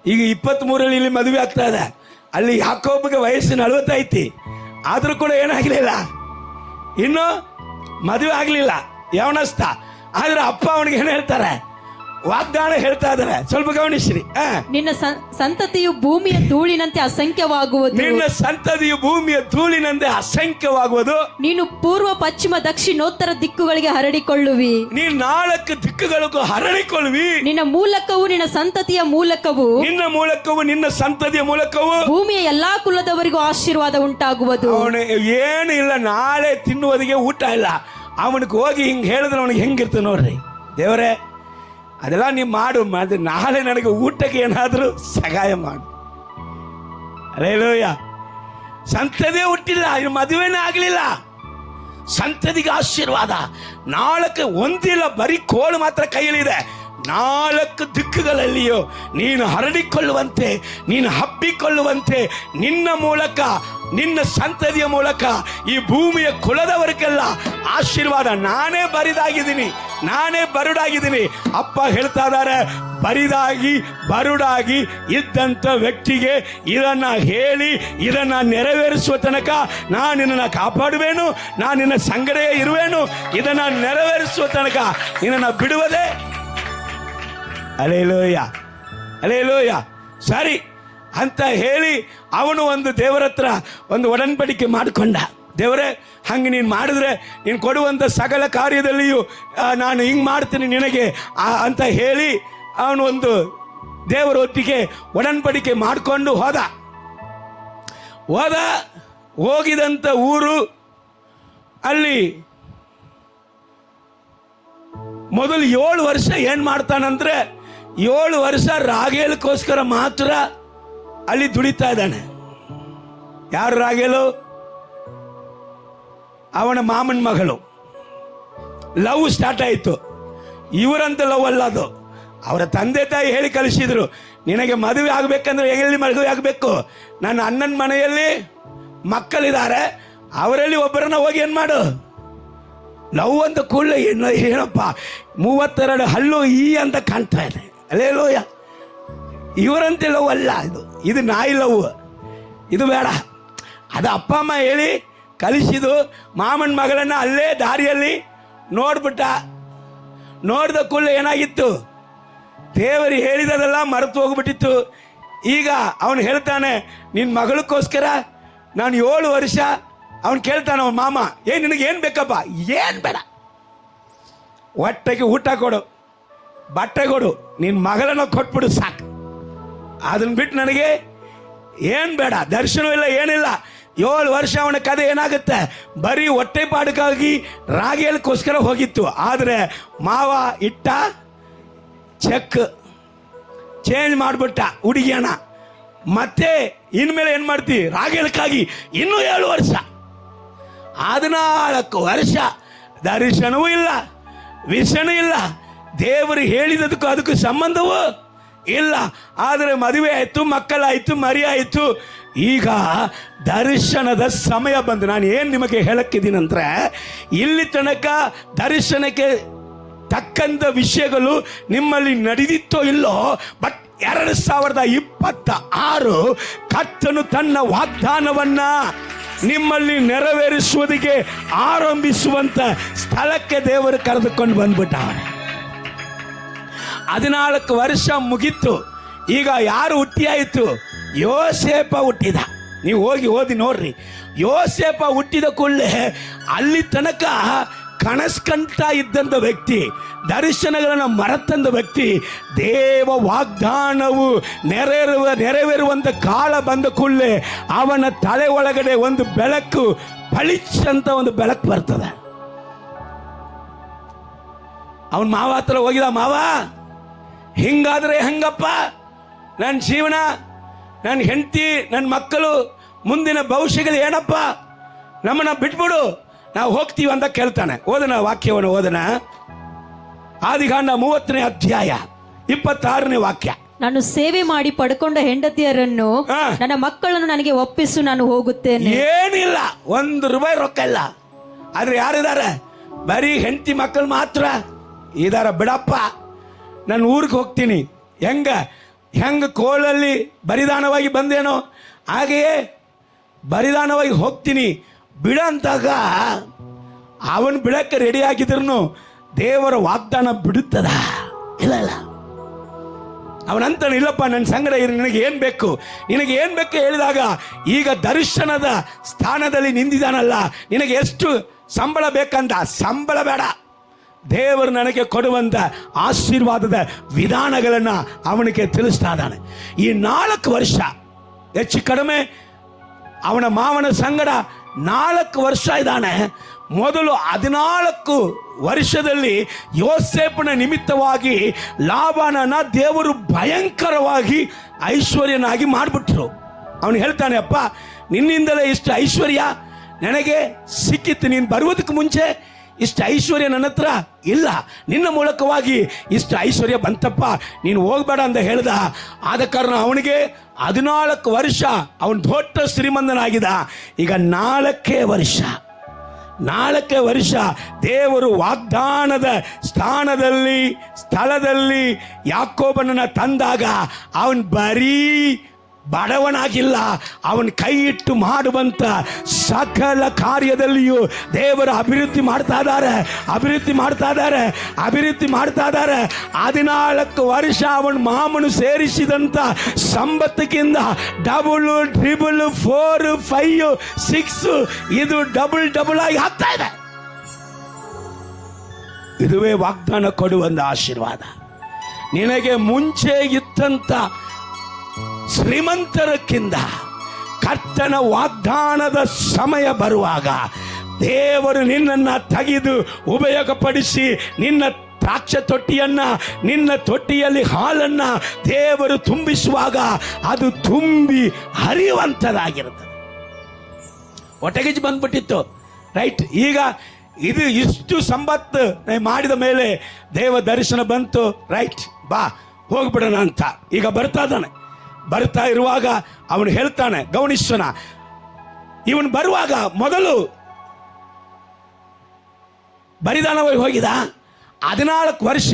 ಈಗ 23ರಲ್ಲಿ ಇಲ್ಲಿ ಮದುವೆ ಆಗ್ತಾ ಇದೆ. ಅಲ್ಲಿ ಯಾಕೋಬಿಗೆ ವಯಸ್ಸು 40 ಐತಿ, ಆದರೂ ಕೂಡ ಏನಾಗಲಿಲ್ಲ, ಇನ್ನು ಮದುವೆ ಆಗಲಿಲ್ಲ, ಯವನಸ್ಥ. ಆದ್ರೆ ಅಪ್ಪ ಅವನಿಗೆ ಏನು ಹೇಳ್ತಾರೆ, ವಾಗ್ದಾನ ಹೇಳ್ತಾ ಇದ್ದಾರೆ. ಸ್ವಲ್ಪ ಗಮನಿಸ್ರಿ. ನಿನ್ನ ಸಂತತಿಯು ಭೂಮಿಯ ಧೂಳಿನಂತೆ ಅಸಂಖ್ಯವಾಗುವುದು. ನಿನ್ನ ಸಂತತಿಯು ಭೂಮಿಯ ಧೂಳಿನಂತೆ ಅಸಂಖ್ಯವಾಗುವುದು. ನೀನು ಪೂರ್ವ ಪಶ್ಚಿಮ ದಕ್ಷಿಣೋತ್ತರ ದಿಕ್ಕುಗಳಿಗೆ ಹರಡಿಕೊಳ್ಳುವಿ. ನೀನು 4 ದಿಕ್ಕುಗಳಿಗೂ ಹರಡಿಕೊಳ್ಳುವಿ. ನಿನ್ನ ಮೂಲಕವು ನಿನ್ನ ಸಂತತಿಯ ಮೂಲಕವು, ನಿನ್ನ ಮೂಲಕವು ನಿನ್ನ ಸಂತತಿಯ ಮೂಲಕವು ಭೂಮಿಯ ಎಲ್ಲಾ ಕುಲದವರಿಗೂ ಆಶೀರ್ವಾದ ಉಂಟಾಗುವುದು. ಅವನು ಏನು ಇಲ್ಲ, ನಾಳೆ ತಿನ್ನುವುದಕ್ಕೆ ಊಟ ಇಲ್ಲ. ಅವನಿಗೆ ಹೋಗಿ ಹಿಂಗೆ ಹೇಳಿದ್ರೆ ಅವನಿಗೆ ಹೆಂಗಿರ್ತದೆ ನೋಡ್ರಿ. ದೇವರೇ, ಅದೆಲ್ಲ ನೀವು ಮಾಡು, ನಾಳೆ ನನಗೆ ಊಟಕ್ಕೆ ಏನಾದರೂ ಸಹಾಯ ಮಾಡು. ಅರೇಲೋಯ, ಸಂತತಿಯೇ ಹುಟ್ಟಿಲ್ಲ, ಇನ್ನು ಮದುವೆನೇ ಆಗಲಿಲ್ಲ, ಸಂತತಿಗೆ ಆಶೀರ್ವಾದ. 4 ಒಂದಿಲ್ಲ, ಬರೀ ಕೋಲು ಮಾತ್ರ ಕೈಯಲ್ಲಿದೆ. 4 ದಿಕ್ಕುಗಳಲ್ಲಿಯೂ ನೀನು ಹರಡಿಕೊಳ್ಳುವಂತೆ, ನೀನು ಹಬ್ಬಿಕೊಳ್ಳುವಂತೆ, ನಿನ್ನ ಮೂಲಕ, ನಿನ್ನ ಸಂತತಿಯ ಮೂಲಕ ಈ ಭೂಮಿಯ ಕುಲದವರಿಗೆಲ್ಲ ಆಶೀರ್ವಾದ. ನಾನೇ ಬರಿದಾಗಿದ್ದೀನಿ, ನಾನೇ ಬರುಡಾಗಿದ್ದೀನಿ. ಅಪ್ಪ ಹೇಳ್ತಾ ಇದ್ದಾರೆ, ಬರಿದಾಗಿ ಬರುಡಾಗಿ ಇದ್ದಂಥ ವ್ಯಕ್ತಿಗೆ ಇದನ್ನ ಹೇಳಿ ಇದನ್ನ ನೆರವೇರಿಸುವ ತನಕ ನಾನು ನಿನ್ನನ್ನು ಕಾಪಾಡುವೇನು, ನಾನು ನಿನ್ನ ಸಂಗಡೇ ಇರುವೇನು. ಇದನ್ನ ನೆರವೇರಿಸುವ ತನಕ ನಿನ್ನನ್ನು ಬಿಡುವುದೇ. ಅಲೇಲೋಯ, ಅಲೇಲೋಯ. ಸರಿ ಅಂತ ಹೇಳಿ ಅವನು ಒಂದು ದೇವರ ಹತ್ರ ಒಂದು ಒಡಂಬಡಿಕೆ ಮಾಡಿಕೊಂಡ. ದೇವರೇ, ಹಂಗೆ ನೀನು ಮಾಡಿದ್ರೆ ನೀನು ಕೊಡುವಂಥ ಸಕಲ ಕಾರ್ಯದಲ್ಲಿಯೂ ನಾನು ಹಿಂಗೆ ಮಾಡ್ತೀನಿ ನಿನಗೆ ಅಂತ ಹೇಳಿ ಅವನು ಒಂದು ದೇವರೊಟ್ಟಿಗೆ ಒಡಂಬಡಿಕೆ ಮಾಡಿಕೊಂಡು ಹೋಗಿದಂಥ ಊರು ಅಲ್ಲಿ ಮೊದಲು 7 ವರ್ಷ ಏನು ಮಾಡ್ತಾನಂದ್ರೆ 7 ವರ್ಷ ರಾಗೇಲಕ್ಕೋಸ್ಕರ ಮಾತ್ರ ಅಲ್ಲಿ ದುಡಿತಾ ಇದ್ದಾನೆ. ಯಾರು ರಾಗೇಲು? ಅವನ ಮಾಮನ ಮಗಳು. ಲವ್ ಸ್ಟಾರ್ಟ್ ಆಯಿತು. ಇವರಂತ ಲವ್ ಅಲ್ಲ ಅದು, ಅವರ ತಂದೆ ತಾಯಿ ಹೇಳಿ ಕಳಿಸಿದ್ರು, ನಿನಗೆ ಮದುವೆ ಆಗಬೇಕಂದ್ರೆ ಎಲ್ಲಿ ಮದುವೆ ಆಗಬೇಕು, ನನ್ನ ಅಣ್ಣನ ಮನೆಯಲ್ಲಿ ಮಕ್ಕಳಿದ್ದಾರೆ, ಅವರಲ್ಲಿ ಒಬ್ಬರನ್ನ ಹೋಗಿ ಏನು ಮಾಡು. ಲವ್ ಅಂತ ಕೂಡಲೇ ಏನಪ್ಪ 32 ಹಲ್ಲು ಈ ಅಂತ ಕಾಣ್ತಾ ಇದೆ. ಅಲ್ಲೇಲೋಯ, ಇವರಂತೆ ಲವ್ ಅಲ್ಲ ಇದು ನಾಯಿ ಲವ್, ಇದು ಬೇಡ. ಅದು ಅಪ್ಪ ಅಮ್ಮ ಹೇಳಿ ಕಲಿಸಿದು. ಮಾಮನ ಮಗಳನ್ನ ಅಲ್ಲೇ ದಾರಿಯಲ್ಲಿ ನೋಡ್ಬಿಟ್ಟ. ನೋಡಿದ ಕೂಡಲೇ ಏನಾಗಿತ್ತು, ದೇವರು ಹೇಳಿದದೆಲ್ಲ ಮರೆತು ಹೋಗ್ಬಿಟ್ಟಿತ್ತು. ಈಗ ಅವನು ಹೇಳ್ತಾನೆ, ನಿನ್ನ ಮಗಳಕ್ಕೋಸ್ಕರ ನಾನು 7 ವರ್ಷ. ಅವನು ಕೇಳ್ತಾನೆ ಅವನ ಮಾಮ, ನಿನಗೇನು ಬೇಕಪ್ಪ? ಏನು ಬೇಡ, ಹೊಟ್ಟೆಗೆ ಊಟ ಕೊಡು, ಬಟ್ಟೆ ಕೊಡು, ನಿನ್ನ ಮಗಳನ್ನ ಕೊಟ್ಬಿಡು ಸಾಕು. ಅದನ್ನ ಬಿಟ್ಟು ನನಗೆ ಏನು ಬೇಡ, ದರ್ಶನವಿಲ್ಲ, ಏನಿಲ್ಲ. 7 ವರ್ಷ ಅವನ ಕಥೆ ಏನಾಗುತ್ತೆ, ಬರೀ ಹೊಟ್ಟೆ ಪಾಡಕ್ಕಾಗಿ ರಾಗೇಲಕ್ಕೋಸ್ಕರ ಹೋಗಿತ್ತು. ಆದರೆ ಮಾವ ಇಟ್ಟ ಚೆಕ್ ಚೇಂಜ್ ಮಾಡಿಬಿಟ್ಟ ಹುಡುಗಿಯನ್ನ. ಮತ್ತೆ ಇನ್ಮೇಲೆ ಏನು ಮಾಡ್ತೀವಿ, ರಾಗೇಲಕ್ಕಾಗಿ ಇನ್ನೂ 7 ವರ್ಷ. 14 ವರ್ಷ ದರ್ಶನವೂ ಇಲ್ಲ, ವಿಷನೂ ಇಲ್ಲ, ದೇವರು ಹೇಳಿದದಕ್ಕೂ ಅದಕ್ಕೂ ಸಂಬಂಧವೂ ಇಲ್ಲ. ಆದರೆ ಮದುವೆ ಆಯಿತು, ಮಕ್ಕಳಾಯಿತು, ಮರಿ ಆಯಿತು. ಈಗ ದರ್ಶನದ ಸಮಯ ಬಂದು, ನಾನು ಏನು ನಿಮಗೆ ಹೇಳಕ್ಕಿದ್ದೀನಂದ್ರೆ, ಇಲ್ಲಿ ತನಕ ದರ್ಶನಕ್ಕೆ ತಕ್ಕಂಥ ವಿಷಯಗಳು ನಿಮ್ಮಲ್ಲಿ ನಡೆದಿತ್ತೋ ಇಲ್ಲೋ, ಬಟ್ 2026 ಕರ್ತನು ತನ್ನ ವಾಗ್ದಾನವನ್ನ ನಿಮ್ಮಲ್ಲಿ ನೆರವೇರಿಸುವುದಕ್ಕೆ ಆರಂಭಿಸುವಂತ ಸ್ಥಳಕ್ಕೆ ದೇವರು ಕರೆದುಕೊಂಡು ಬಂದ್ಬಿಟ್ಟ. 14 ವರ್ಷ ಮುಗಿತು. ಈಗ ಯಾರು ಹುಟ್ಟಿಯಾಯಿತು? ಯೋಸೇಪ ಹುಟ್ಟಿದ. ನೀವು ಓದಿ ನೋಡ್ರಿ. ಯೋಸೇಪ ಹುಟ್ಟಿದ ಕೂಡಲೇ ಅಲ್ಲಿ ತನಕ ಕನಸ್ಕಂತ ಇದ್ದಂಥ ವ್ಯಕ್ತಿ, ದರ್ಶನಗಳನ್ನು ಮರೆತಂದ ವ್ಯಕ್ತಿ, ದೇವ ವಾಗ್ದಾನವು ನೆರವೇರುವಂಥ ಕಾಲ ಬಂದ ಕೂಡಲೇ ಅವನ ತಲೆ ಒಳಗಡೆ ಒಂದು ಬೆಳಕು, ಫಳಿಚ್ಚಂತ ಒಂದು ಬೆಳಕು ಬರ್ತದೆ. ಅವನ ಮಾವ ಹತ್ರ ಹೋಗಿದ, ಮಾವ ಹಿಂಗಾದ್ರೆ ಹೆಂಗಪ್ಪ, ನನ್ನ ಜೀವನ, ನನ್ನ ಹೆಂಡತಿ, ನನ್ನ ಮಕ್ಕಳು, ಮುಂದಿನ ಭವಿಷ್ಯಗಳು ಏನಪ್ಪ, ನಮ್ಮನ್ನ ಬಿಟ್ಬಿಡು, ನಾವು ಹೋಗ್ತೀವಿ ಅಂತ ಕೇಳ್ತಾನೆ. ಓದನ ವಾಕ್ಯವನ್ನು ಓದನ. ಆದಿಕಾಂಡ 30ನೇ ಅಧ್ಯಾಯ 26ನೇ ವಾಕ್ಯ. ನಾನು ಸೇವೆ ಮಾಡಿ ಪಡ್ಕೊಂಡ ಹೆಂಡತಿಯರನ್ನು ಹಾ. ನನ್ನ ಮಕ್ಕಳನ್ನು ನನಗೆ ಒಪ್ಪಿಸು, ನಾನು ಹೋಗುತ್ತೇನೆ. ಏನಿಲ್ಲ, ₹1 ರೊಕ್ಕ ಇಲ್ಲ. ಆದ್ರೆ ಯಾರಿದ್ದಾರೆ? ಬರೀ ಹೆಂಡತಿ ಮಕ್ಕಳು ಮಾತ್ರ ಇದಾರ. ಬಿಡಪ್ಪ, ನಾನು ಊರಿಗೆ ಹೋಗ್ತೀನಿ. ಹೆಂಗ ಕೋಳಲ್ಲಿ ಬರಿದಾನವಾಗಿ ಬಂದೇನೋ ಹಾಗೆಯೇ ಬರಿದಾನವಾಗಿ ಹೋಗ್ತೀನಿ ಬಿಡಂತಾಗ ಅವನ್ ಬಿಡಕ್ಕೆ ರೆಡಿ ಆಗಿದ್ರು ದೇವರ ವಾಗ್ದಾನ ಬಿಡುತ್ತದ? ಇಲ್ಲ. ಅವನಂತಾನೆ, ಇಲ್ಲಪ್ಪ ನನ್ನ ಸಂಗಡ ಇರು, ನಿನಗೆ ಏನ್ ಬೇಕು ಹೇಳಿದಾಗ, ಈಗ ದರ್ಶನದ ಸ್ಥಾನದಲ್ಲಿ ನಿಂತಿದ್ದಾನಲ್ಲ, ನಿನಗೆ ಎಷ್ಟು ಸಂಬಳ ಬೇಕಂತ, ಸಂಬಳ ಬೇಡ, ದೇವರು ನನಗೆ ಕೊಡುವಂತ ಆಶೀರ್ವಾದದ ವಿಧಾನಗಳನ್ನ ಅವನಿಗೆ ತಿಳಿಸ್ತಾ ಇದ್ದಾನೆ. ಈ 4 ವರ್ಷ ಹೆಚ್ಚು ಕಡಿಮೆ ಅವನ ಮಾವನ ಸಂಗಡ 4 ವರ್ಷ ಇದ್ದಾನೆ. ಮೊದಲು 14 ವರ್ಷದಲ್ಲಿ ಯೋಸೇಫನ ನಿಮಿತ್ತವಾಗಿ ಲಾಬಾನನ ದೇವರು ಭಯಂಕರವಾಗಿ ಐಶ್ವರ್ಯನಾಗಿ ಮಾಡಿಬಿಟ್ರು. ಅವನು ಹೇಳ್ತಾನೆ, ಅಪ್ಪ ನಿನ್ನಿಂದಲೇ ಇಷ್ಟು ಐಶ್ವರ್ಯ ನನಗೆ ಸಿಕ್ಕಿತ್ತು, ನೀನು ಬರುವುದಕ್ಕೆ ಮುಂಚೆ ಇಷ್ಟು ಐಶ್ವರ್ಯ ನನ್ನ ಹತ್ರ ಇಲ್ಲ, ನಿನ್ನ ಮೂಲಕವಾಗಿ ಇಷ್ಟು ಐಶ್ವರ್ಯ ಬಂತಪ್ಪ, ನೀನು ಹೋಗ್ಬೇಡ ಅಂತ ಹೇಳ್ದ. ಆದ ಕಾರಣ ಅವನಿಗೆ 14 ವರ್ಷ ಅವನು ದೊಡ್ಡ ಶ್ರೀಮಂತನಾಗಿದ್ದ. ಈಗ 4 ವರ್ಷ ದೇವರು ವಾಗ್ದಾನದ ಸ್ಥಳದಲ್ಲಿ ಯಾಕೋಬನನ್ನ ತಂದಾಗ ಅವನ್ ಬರೀ ಬಡವನಾಗಿಲ್ಲ, ಅವನ್ ಕೈ ಇಟ್ಟು ಮಾಡುವಂತ ಸಕಲ ಕಾರ್ಯದಲ್ಲಿಯೂ ದೇವರು ಅಭಿವೃದ್ಧಿ ಮಾಡ್ತಾ ಇದ್ದಾರೆ. 14 ವರ್ಷ ಅವನ ಮಾಮನು ಸೇರಿಸಿದಂತ ಸಂಪತ್ತಿಗಿಂತ 2, 3, 4, 5, 6 ಇದು ಡಬಲ್ ಆಗಿ ಆಗ್ತಾ ಇದೆ. ಇದುವೇ ವಾಗ್ದಾನ ಕೊಡುವಂತ ಆಶೀರ್ವಾದ. ನಿನಗೆ ಮುಂಚೆ ಇತ್ತಂತ ಶ್ರೀಮಂತರಕ್ಕಿಂತ ಕರ್ತನ ವಾಗ್ದಾನದ ಸಮಯ ಬರುವಾಗ ದೇವರು ನಿನ್ನನ್ನ ತೆಗೆದು ಉಪಯೋಗಪಡಿಸಿ ನಿನ್ನ ದ್ರಾಕ್ಷ ತೊಟ್ಟಿಯನ್ನ, ನಿನ್ನ ತೊಟ್ಟಿಯಲ್ಲಿ ಹಾಲನ್ನ ದೇವರು ತುಂಬಿಸುವಾಗ ಅದು ತುಂಬಿ ಹರಿಯುವಂಥದ್ದಾಗಿರುತ್ತದೆ. ಒಟಗಿಜ್ ಬಂದ್ಬಿಟ್ಟಿತ್ತು, ರೈಟ್? ಈಗ ಇದು ಇಷ್ಟು ಸಂಪತ್ತು ಮಾಡಿದ ಮೇಲೆ ದೇವ ದರ್ಶನ ಬಂತು, ರೈಟ್, ಬಾ ಹೋಗ್ಬಿಡೋಣ ಅಂತ. ಈಗ ಬರ್ತಾ ಇರುವಾಗ ಅವನು ಹೇಳ್ತಾನೆ, ಗಮನಿಸೋಣ, ಇವನು ಬರುವಾಗ ಮೊದಲು ಬರಿದಾನವಾಗಿ ಹೋಗಿದ. 14 ವರ್ಷ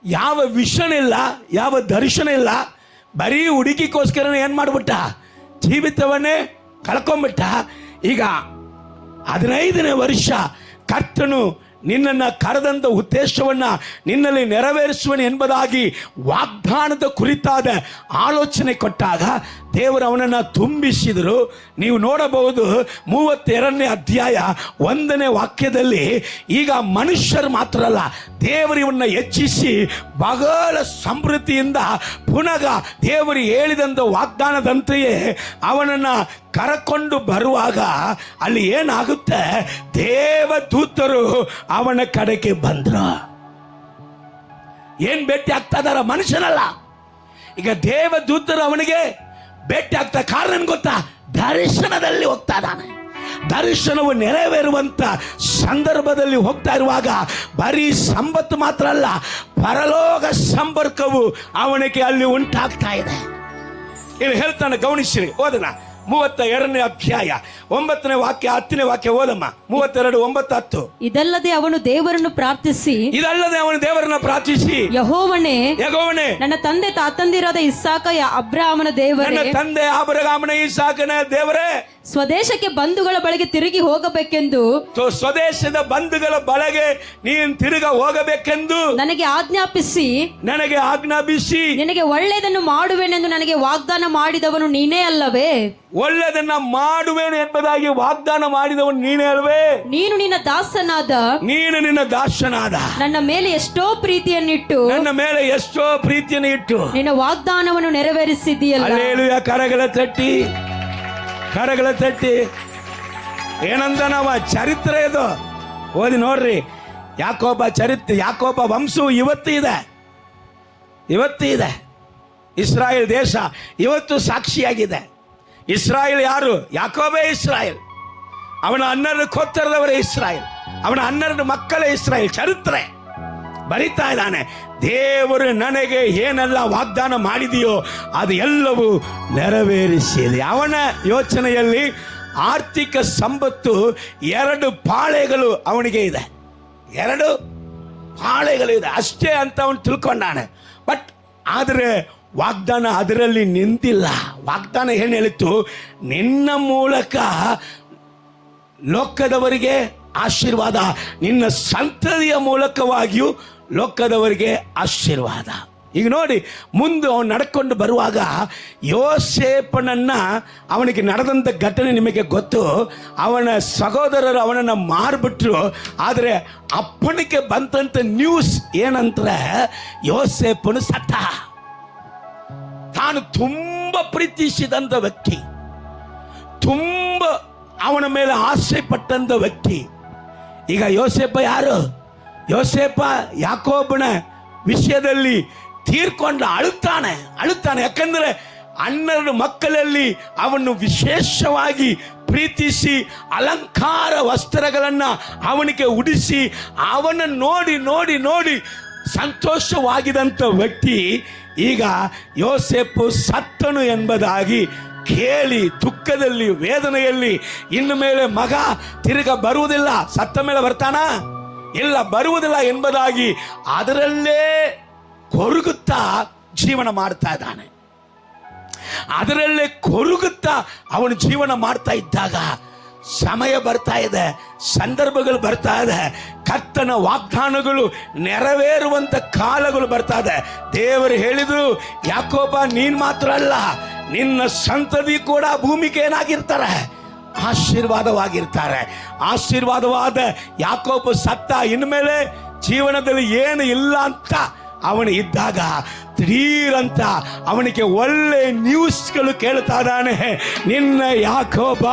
ಯಾವ ವಿಷನ್ ಇಲ್ಲ, ಯಾವ ದರ್ಶನ ಇಲ್ಲ, ಬರೀ ಹುಡುಗಿಗೋಸ್ಕರ ಏನ್ ಮಾಡ್ಬಿಟ್ಟ, ಜೀವಿತವನ್ನೇ ಕಳ್ಕೊಂಡ್ಬಿಟ್ಟ. ಈಗ 15ನೇ ವರ್ಷ ಕರ್ತನು ನಿನ್ನನ್ನು ಕರೆದಂತ ಉದ್ದೇಶವನ್ನ ನಿನ್ನಲ್ಲಿ ನೆರವೇರಿಸುವನು ಎಂಬುದಾಗಿ ವಾಗ್ದಾನದ ಕುರಿತಾದ ಆಲೋಚನೆ ಕೊಟ್ಟಾಗ ದೇವರು ಅವನನ್ನು ತುಂಬಿಸಿದರು. ನೀವು ನೋಡಬಹುದು 32ನೇ ಅಧ್ಯಾಯ 1ನೇ ವಾಕ್ಯದಲ್ಲಿ, ಈಗ ಮನುಷ್ಯರು ಮಾತ್ರ ಅಲ್ಲ, ದೇವರು ಇವನ್ನ ಹೆಚ್ಚಿಸಿ ಬಹಳ ಸಮೃದ್ಧಿಯಿಂದ ಪುನಃ ದೇವರು ಹೇಳಿದಂಥ ವಾಗ್ದಾನದಂತೆಯೇ ಅವನನ್ನು ಕರಕೊಂಡು ಬರುವಾಗ ಅಲ್ಲಿ ಏನಾಗುತ್ತೆ, ದೇವದೂತರು ಅವನ ಕಡೆಗೆ ಬಂದ್ರು. ಏನ್ ಭೇಟಿ ಆಗ್ತಾ ಇದಾರ? ಮನುಷ್ಯನಲ್ಲ. ಈಗ ದೇವದೂತರು ಅವನಿಗೆ ಭೇಟಿ ಆಗ್ತಾ, ಕಾರಣ ಗೊತ್ತಾ? ದರ್ಶನದಲ್ಲಿ ಹೋಗ್ತಾ ಇದ್ದಾನೆ. ದರ್ಶನವು ನೆರವೇರುವಂತ ಸಂದರ್ಭದಲ್ಲಿ ಹೋಗ್ತಾ ಇರುವಾಗ ಬರೀ ಸಂಪತ್ತು ಮಾತ್ರ ಅಲ್ಲ, ಪರಲೋಕ ಸಂಪರ್ಕವು ಅವನಿಗೆ ಅಲ್ಲಿ ಉಂಟಾಗ್ತಾ ಇದೆ. ಇಲ್ಲಿ ಹೇಳ್ತಾನೆ, ಗಮನಿಸಿರಿ, ಓದನ 32ನೇ ಅಧ್ಯಾಯ 9ನೇ ವಾಕ್ಯ 10ನೇ ವಾಕ್ಯ ಓದಮ್ಮ. 32, 9, 10. ಇದಲ್ಲದೆ ಅವನು ದೇವರನ್ನು ಪ್ರಾರ್ಥಿಸಿ, ಯೆಹೋವನೇ ನನ್ನ ತಂದೆ ತಾತಂದಿರಾದ ಇಸ್ಸಾಕ ಅಬ್ರಹಾಮನ ದೇವರೇ, ಸ್ವದೇಶಕ್ಕೆ ಬಂಧುಗಳ ಬಳಿಗೆ ತಿರುಗಿ ಹೋಗಬೇಕೆಂದು, ಸ್ವದೇಶದ ಬಂಧುಗಳ ಬಳಿಗೆ ನೀನು ತಿರುಗ ಹೋಗಬೇಕೆಂದು ನನಗೆ ಆಜ್ಞಾಪಿಸಿ ನಿನಗೆ ಒಳ್ಳೆಯದನ್ನು ಮಾಡುವೆನೆಂದು ನನಗೆ ವಾಗ್ದಾನ ಮಾಡಿದವನು ನೀನೇ ಅಲ್ಲವೇ? ಒಳ್ಳೆಯದನ್ನ ಮಾಡುವೆನು ಎಂಬುದಾಗಿ ವಾಗ್ದಾನ ಮಾಡಿದವನು ನೀನೇ ಅಲ್ವೇ? ನೀನು ನಿನ್ನ ದಾಸನಾದ ನನ್ನ ಮೇಲೆ ಎಷ್ಟೋ ಪ್ರೀತಿಯನ್ನಿಟ್ಟು ನಿನ್ನ ವಾಗ್ದಾನವನ್ನು ನೆರವೇರಿಸಿದ್ದೀಯಲ್ಲ. ಹಲ್ಲೆಲೂಯಾ. ಕರಗಳ ತಟ್ಟಿ ಏನಂತ ನಾವು ಚರಿತ್ರೆ ಇದು ಓದಿ ನೋಡ್ರಿ. ಯಾಕೋಬ ವಂಶವು ಇವತ್ತು ಇದೆ. ಇಸ್ರಾಯೇಲ್ ದೇಶ ಇವತ್ತು ಸಾಕ್ಷಿಯಾಗಿದೆ. ಇಸ್ರಾಯೇಲ್ ಯಾರು? ಯಾಕೋಬೇ ಇಸ್ರಾಯೇಲ್. ಅವನ 12 ಗೋತ್ರದವರೇ ಇಸ್ರಾಯೇಲ್. ಅವನ 12 ಮಕ್ಕಳೇ ಇಸ್ರಾಯೇಲ್. ಚರಿತ್ರೆ ಬರಿತಾ ಇದ್ದಾನೆ. ದೇವರು ನನಗೆ ಏನೆಲ್ಲ ವಾಗ್ದಾನ ಮಾಡಿದೆಯೋ ಅದು ಎಲ್ಲವೂ ನೆರವೇರಿಸಿದೆ. ಅವನ ಯೋಚನೆಯಲ್ಲಿ ಆರ್ಥಿಕ ಸಂಪತ್ತು 2 ಪಾಳೆಗಳು ಅವನಿಗೆ ಇದೆ, 2 ಪಾಳೆಗಳು ಇದೆ ಅಷ್ಟೇ ಅಂತ ಅವನು ತಿಳ್ಕೊಂಡಾನೆ. ಬಟ್ ಆದರೆ ವಾಗ್ದಾನ ಅದರಲ್ಲಿ ನಿಂತಿಲ್ಲ. ವಾಗ್ದಾನ ಏನು ಹೇಳಿತ್ತು? ನಿನ್ನ ಮೂಲಕ ಲೋಕದವರಿಗೆ ಆಶೀರ್ವಾದ, ನಿನ್ನ ಸಂತತಿಯ ಮೂಲಕವಾಗಿಯೂ ಲೋಕದವರಿಗೆ ಆಶೀರ್ವಾದ. ಈಗ ನೋಡಿ, ಮುಂದೆ ಅವನು ನಡ್ಕೊಂಡು ಬರುವಾಗ ಯೋಸೇಫನನ್ನ, ಅವನಿಗೆ ನಡೆದಂಥ ಘಟನೆ ನಿಮಗೆ ಗೊತ್ತು. ಅವನ ಸಹೋದರರು ಅವನನ್ನು ಮಾರ್ಬಿಟ್ರು. ಆದರೆ ಅಪ್ಪನಿಗೆ ಬಂದಂಥ ನ್ಯೂಸ್ ಏನಂದ್ರೆ ಯೋಸೇಫನು ಸತ್ತ. ತಾನು ತುಂಬ ಪ್ರೀತಿಸಿದಂಥ ವ್ಯಕ್ತಿ, ತುಂಬ ಅವನ ಮೇಲೆ ಆಸೆ ಪಟ್ಟಂಥ ವ್ಯಕ್ತಿ. ಈಗ ಯೋಸೇಫ ಯಾರು? ಯೋಸೇಫ ಯಾಕೋಬನ ವಿಷಯದಲ್ಲಿ ತೀರ್ಕೊಂಡು ಅಳುತ್ತಾನೆ. ಯಾಕಂದ್ರೆ 12 ಮಕ್ಕಳಲ್ಲಿ ಅವನು ವಿಶೇಷವಾಗಿ ಪ್ರೀತಿಸಿ ಅಲಂಕಾರ ವಸ್ತ್ರಗಳನ್ನು ಅವನಿಗೆ ಉಡಿಸಿ ಅವನ ನೋಡಿ ನೋಡಿ ನೋಡಿ ಸಂತೋಷವಾಗಿದ್ದಂಥ ವ್ಯಕ್ತಿ ಈಗ ಯೋಸೇಫು ಸತ್ತನು ಎಂಬುದಾಗಿ ಕೇಳಿ ದುಃಖದಲ್ಲಿ, ವೇದನೆಯಲ್ಲಿ, ಇನ್ನು ಮೇಲೆ ಮಗ ತಿರುಗ ಬರುವುದಿಲ್ಲ, ಸತ್ತ ಮೇಲೆ ಬರ್ತಾನ ಇಲ್ಲ, ಬರುವುದಿಲ್ಲ ಎಂಬುದಾಗಿ ಅದರಲ್ಲೇ ಕೊರಗುತ್ತಾ ಜೀವನ ಮಾಡ್ತಾ ಇದ್ದಾನೆ. ಅದರಲ್ಲೇ ಕೊರಗುತ್ತಾ ಅವನು ಜೀವನ ಮಾಡ್ತಾ ಇದ್ದಾಗ ಸಮಯ ಬರ್ತಾ ಇದೆ, ಸಂದರ್ಭಗಳು ಬರ್ತಾ ಇದೆ, ಕರ್ತನ ವಾಗ್ದಾನಗಳು ನೆರವೇರುವಂತ ಕಾಲಗಳು ಬರ್ತಾ ಇದೆ. ದೇವರು ಹೇಳಿದ್ರು, ಯಾಕೋಬ ನೀನ್ ಮಾತ್ರ ಅಲ್ಲ, ನಿನ್ನ ಸಂತತಿ ಕೂಡ ಭೂಮಿಗೆ ಏನಾಗಿರ್ತಾರೆ? ಆಶೀರ್ವಾದವಾಗಿರ್ತಾರೆ. ಆಶೀರ್ವಾದವಾದ ಯಾಕೋಬ ಸತ್ತ, ಇನ್ಮೇಲೆ ಜೀವನದಲ್ಲಿ ಏನು ಇಲ್ಲ ಅಂತ ಅವನು ಇದ್ದಾಗ ದಿಢೀರಂತ ಅವನಿಗೆ ಒಳ್ಳೆ ನ್ಯೂಸ್ಗಳು ಕೇಳ್ತಾ ಇದ್ದಾನೆ. ನಿನ್ನ ಯಾಕೋಬ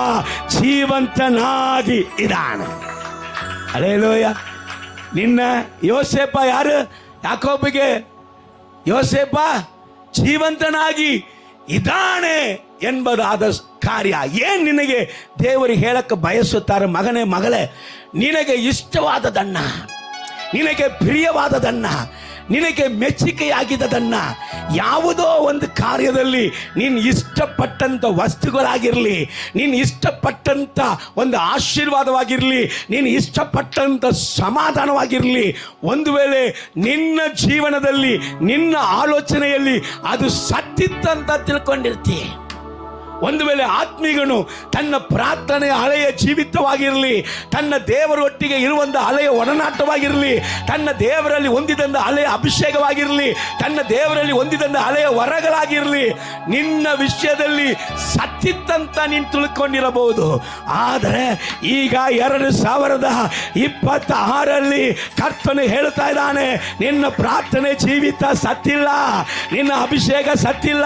ಜೀವಂತನಾಗಿ ಇದ್ದಾನೆ. ಹಲ್ಲೆಲೂಯಾ. ನಿನ್ನ ಯೋಸೇಫ ಯಾರು? ಯಾಕೋಬಿಗೆ ಯೋಸೇಫ ಜೀವಂತನಾಗಿ ಇದ್ದಾನೆ ಎಂಬುದಾದ ಕಾರ್ಯ. ಏನ್ ನಿನಗೆ ದೇವರು ಹೇಳಕ್ಕೆ ಬಯಸುತ್ತಾರೆ? ಮಗನೇ, ಮಗಳೇ, ನಿನಗೆ ಇಷ್ಟವಾದದನ್ನ, ನಿನಗೆ ಪ್ರಿಯವಾದದನ್ನ, ನಿನಗೆ ಮೆಚ್ಚುಗೆಯಾಗಿದ್ದದನ್ನ, ಯಾವುದೋ ಒಂದು ಕಾರ್ಯದಲ್ಲಿ ನೀನು ಇಷ್ಟಪಟ್ಟಂಥ ವಸ್ತುಗಳಾಗಿರಲಿ, ನೀನು ಇಷ್ಟಪಟ್ಟಂಥ ಒಂದು ಆಶೀರ್ವಾದವಾಗಿರಲಿ, ನೀನು ಇಷ್ಟಪಟ್ಟಂಥ ಸಮಾಧಾನವಾಗಿರಲಿ, ಒಂದು ವೇಳೆ ನಿನ್ನ ಜೀವನದಲ್ಲಿ ನಿನ್ನ ಆಲೋಚನೆಯಲ್ಲಿ ಅದು ಸತ್ತಿತ್ತಂತ ತಿಳ್ಕೊಂಡಿರ್ತೀಯ. ಒಂದು ವೇಳೆ ಆತ್ಮೀಗನು ತನ್ನ ಪ್ರಾರ್ಥನೆ ಹಳೆಯ ಜೀವಿತವಾಗಿರಲಿ, ತನ್ನ ದೇವರೊಟ್ಟಿಗೆ ಇರುವಂಥ ಹಳೆಯ ಒಡನಾಟವಾಗಿರಲಿ, ತನ್ನ ದೇವರಲ್ಲಿ ಹೊಂದಿದಂಥ ಹಳೆಯ ಅಭಿಷೇಕವಾಗಿರಲಿ, ತನ್ನ ದೇವರಲ್ಲಿ ಹೊಂದಿದಂಥ ಹಳೆಯ ವರಗಳಾಗಿರಲಿ, ನಿನ್ನ ವಿಷಯದಲ್ಲಿ ಸತ್ತಿತ್ತಂತ ನೀನು ತಿಳ್ಕೊಂಡಿರಬಹುದು. ಆದರೆ ಈಗ 2026 ಕರ್ತನು ಹೇಳ್ತಾ ಇದ್ದಾನೆ, ನಿನ್ನ ಪ್ರಾರ್ಥನೆ ಜೀವಿತ ಸತ್ತಿಲ್ಲ, ನಿನ್ನ ಅಭಿಷೇಕ ಸತ್ತಿಲ್ಲ,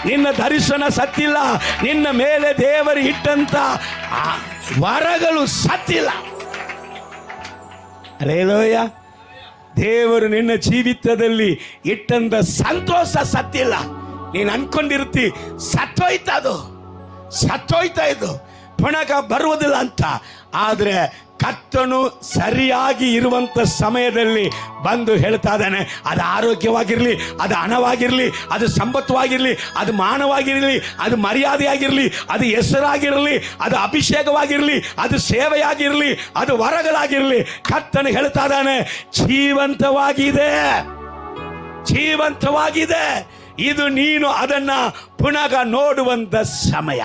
ನಿನ್ನ ದರ್ಶನ ಸತ್ತಿಲ್ಲ, ನಿನ್ನ ಮೇಲೆ ದೇವರು ಇಟ್ಟಂತ ವರಗಳು ಸತ್ತಿಲ್ಲ. ಹಲ್ಲೆಲೂಯಾ. ದೇವರು ನಿನ್ನ ಜೀವಿತದಲ್ಲಿ ಇಟ್ಟಂತ ಸಂತೋಷ ಸತ್ತಿಲ್ಲ. ನೀನು ಅನ್ಕೊಂಡಿರ್ತಿ ಸತ್ತೋಯ್ತಾ ಇದು ಪುನಃ ಬರುವುದಿಲ್ಲ ಅಂತ. ಆದರೆ ಕರ್ತನು ಸರಿಯಾಗಿ ಇರುವಂತ ಸಮಯದಲ್ಲಿ ಬಂದು ಹೇಳ್ತಾ ಇದ್ದಾನೆ, ಅದು ಆರೋಗ್ಯವಾಗಿರಲಿ, ಅದು ಹಣವಾಗಿರಲಿ, ಅದು ಸಂಪತ್ತವಾಗಿರಲಿ, ಅದು ಮಾನವಾಗಿರಲಿ, ಅದು ಮರ್ಯಾದೆಯಾಗಿರಲಿ, ಅದು ಹೆಸರಾಗಿರಲಿ, ಅದು ಅಭಿಷೇಕವಾಗಿರಲಿ, ಅದು ಸೇವೆಯಾಗಿರಲಿ, ಅದು ವರಗಳಾಗಿರಲಿ, ಕರ್ತನು ಹೇಳ್ತಾ ಇದ್ದಾನೆ ಜೀವಂತವಾಗಿದೆ. ಇದು ನೀನು ಅದನ್ನ ಪುನಃ ನೋಡುವಂತ ಸಮಯ.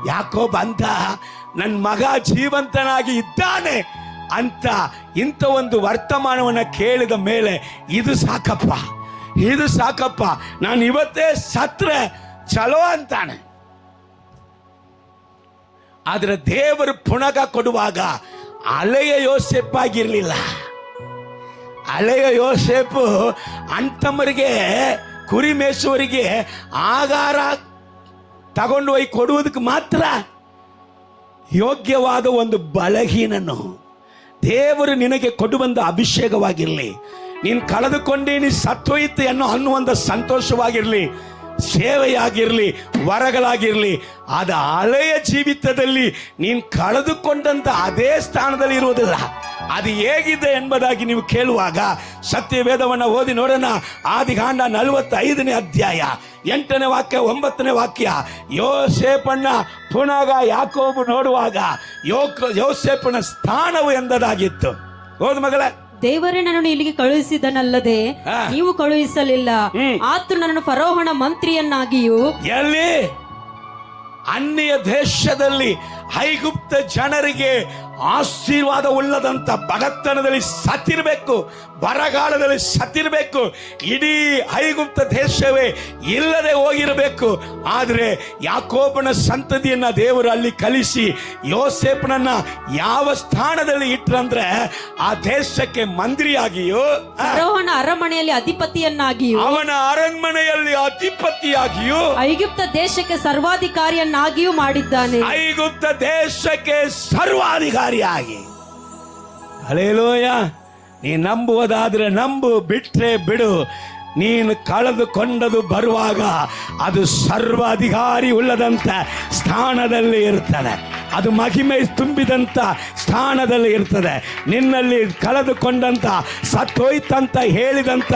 ಯಾಕೋ ಬಂದ ನನ್ನ ಮಗ ಜೀವಂತನಾಗಿ ಇದ್ದಾನೆ ಅಂತ ಇಂಥ ಒಂದು ವರ್ತಮಾನವನ್ನು ಕೇಳಿದ ಮೇಲೆ ಇದು ಸಾಕಪ್ಪ, ನಾನು ಇವತ್ತೇ ಸತ್ರೆ ಚಲೋ ಅಂತಾನೆ. ಆದರೆ ದೇವರು ಪುನಃ ಕೊಡುವಾಗ ಹಳೆಯ ಯೋಸೇಫ್ ಆಗಿರಲಿಲ್ಲ. ಹಳೆಯ ಯೋಸೇಫು ಅಂತಮ್ಮರಿಗೆ, ಕುರಿ ಮೇಸುವರಿಗೆ ಆಹಾರ ತಗೊಂಡು ಹೋಗಿ ಕೊಡುವುದಕ್ಕೆ ಮಾತ್ರ ಯೋಗ್ಯವಾದ ಒಂದು ಬಲಹೀನನು. ದೇವರು ನಿನಗೆ ಕೊಡುವಂಥ ಅಭಿಷೇಕವಾಗಿರಲಿ, ನೀನು ಕಳೆದುಕೊಂಡೇ ನೀ ಸತ್ತೋಯ್ತು ಅನ್ನುವಂಥ ಸಂತೋಷವಾಗಿರಲಿ, ಸೇವೆಯಾಗಿರಲಿ, ವರಗಳಾಗಿರಲಿ, ಅದು ಹಳೆಯ ಜೀವಿತದಲ್ಲಿ ನೀನು ಕಳೆದುಕೊಂಡಂಥ ಅದೇ ಸ್ಥಾನದಲ್ಲಿ ಇರುವುದಿಲ್ಲ. ಅದು ಹೇಗಿದೆ ಎಂಬುದಾಗಿ ನೀವು ಕೇಳುವಾಗ ಸತ್ಯವೇದವನ್ನು ಓದಿ ನೋಡೋಣ. ಆದಿಕಾಂಡ 45ನೇ ಅಧ್ಯಾಯ 8ನೇ ವಾಕ್ಯ 9ನೇ ವಾಕ್ಯ. ಯೋಸೇಫನ್ನ ಪುನಃ ಯಾಕೋಬು ನೋಡುವಾಗ ಯೋಸೇಫನ ಸ್ಥಾನವು ಎಂದದಾಗಿತ್ತು. ಹೌದು ಮಗಳೇ, ದೇವರೇ ನನ್ನನ್ನು ಇಲ್ಲಿಗೆ ಕಳುಹಿಸಿದನಲ್ಲದೆ ನೀವು ಕಳುಹಿಸಲಿಲ್ಲ. ಆತನು ನನ್ನನ್ನು ಫರೋಹನ ಮಂತ್ರಿಯನ್ನಾಗಿಯೂ, ಎಲ್ಲಿ ಅನ್ಯ ದೇಶದಲ್ಲಿ ಐಗುಪ್ತ ಜನರಿಗೆ ಆಶೀರ್ವಾದವುಳ್ಳದಂತ ಬಡತನದಲ್ಲಿ ಸತ್ತಿರಬೇಕು, ಬರಗಾಲದಲ್ಲಿ ಸತ್ತಿರಬೇಕು, ಇಡೀ ಐಗುಪ್ತ ದೇಶವೇ ಇಲ್ಲದೆ ಹೋಗಿರಬೇಕು. ಆದರೆ ಯಾಕೋಬನ ಸಂತತಿಯನ್ನ ದೇವರು ಅಲ್ಲಿ ಕಲಿಸಿ ಯೋಸೇಫನನ್ನ ಯಾವ ಸ್ಥಾನದಲ್ಲಿ ಇಟ್ರಂದ್ರೆ ಆ ದೇಶಕ್ಕೆ ಮಂತ್ರಿಯಾಗಿಯೂ, ಫರೋಹನ ಅರಮನೆಯಲ್ಲಿ ಅಧಿಪತಿಯನ್ನಾಗಿಯೂ, ಅವನ ಅರಣ್ಮನೆಯಲ್ಲಿ ಅಧಿಪತಿಯಾಗಿಯೂ, ಐಗುಪ್ತ ದೇಶಕ್ಕೆ ಸರ್ವಾಧಿಕಾರಿಯನ್ನಾಗಿಯೂ ಮಾಡಿದ್ದಾನೆ. ಐಗುಪ್ತ ದೇಶಕ್ಕೆ ಸರ್ವಾಧಿಕಾರಿಯಾಗಿ. ಹಲ್ಲೆಲೂಯಾ. ನೀ ನಂಬುವುದಾದ್ರೆ ನಂಬು, ಬಿಟ್ರೆ ಬಿಡು. ನೀನು ಕಳೆದುಕೊಂಡದು ಬರುವಾಗ ಅದು ಸರ್ವಾಧಿಕಾರಿ ಉಳ್ಳದಂತ ಸ್ಥಾನದಲ್ಲಿ ಇರ್ತದೆ, ಅದು ಮಹಿಮೆ ತುಂಬಿದಂತ ಸ್ಥಾನದಲ್ಲಿ ಇರ್ತದೆ. ನಿನ್ನಲ್ಲಿ ಕಳೆದುಕೊಂಡಂತ ಸತ್ತೋಯ್ತಂತ ಹೇಳಿದಂತ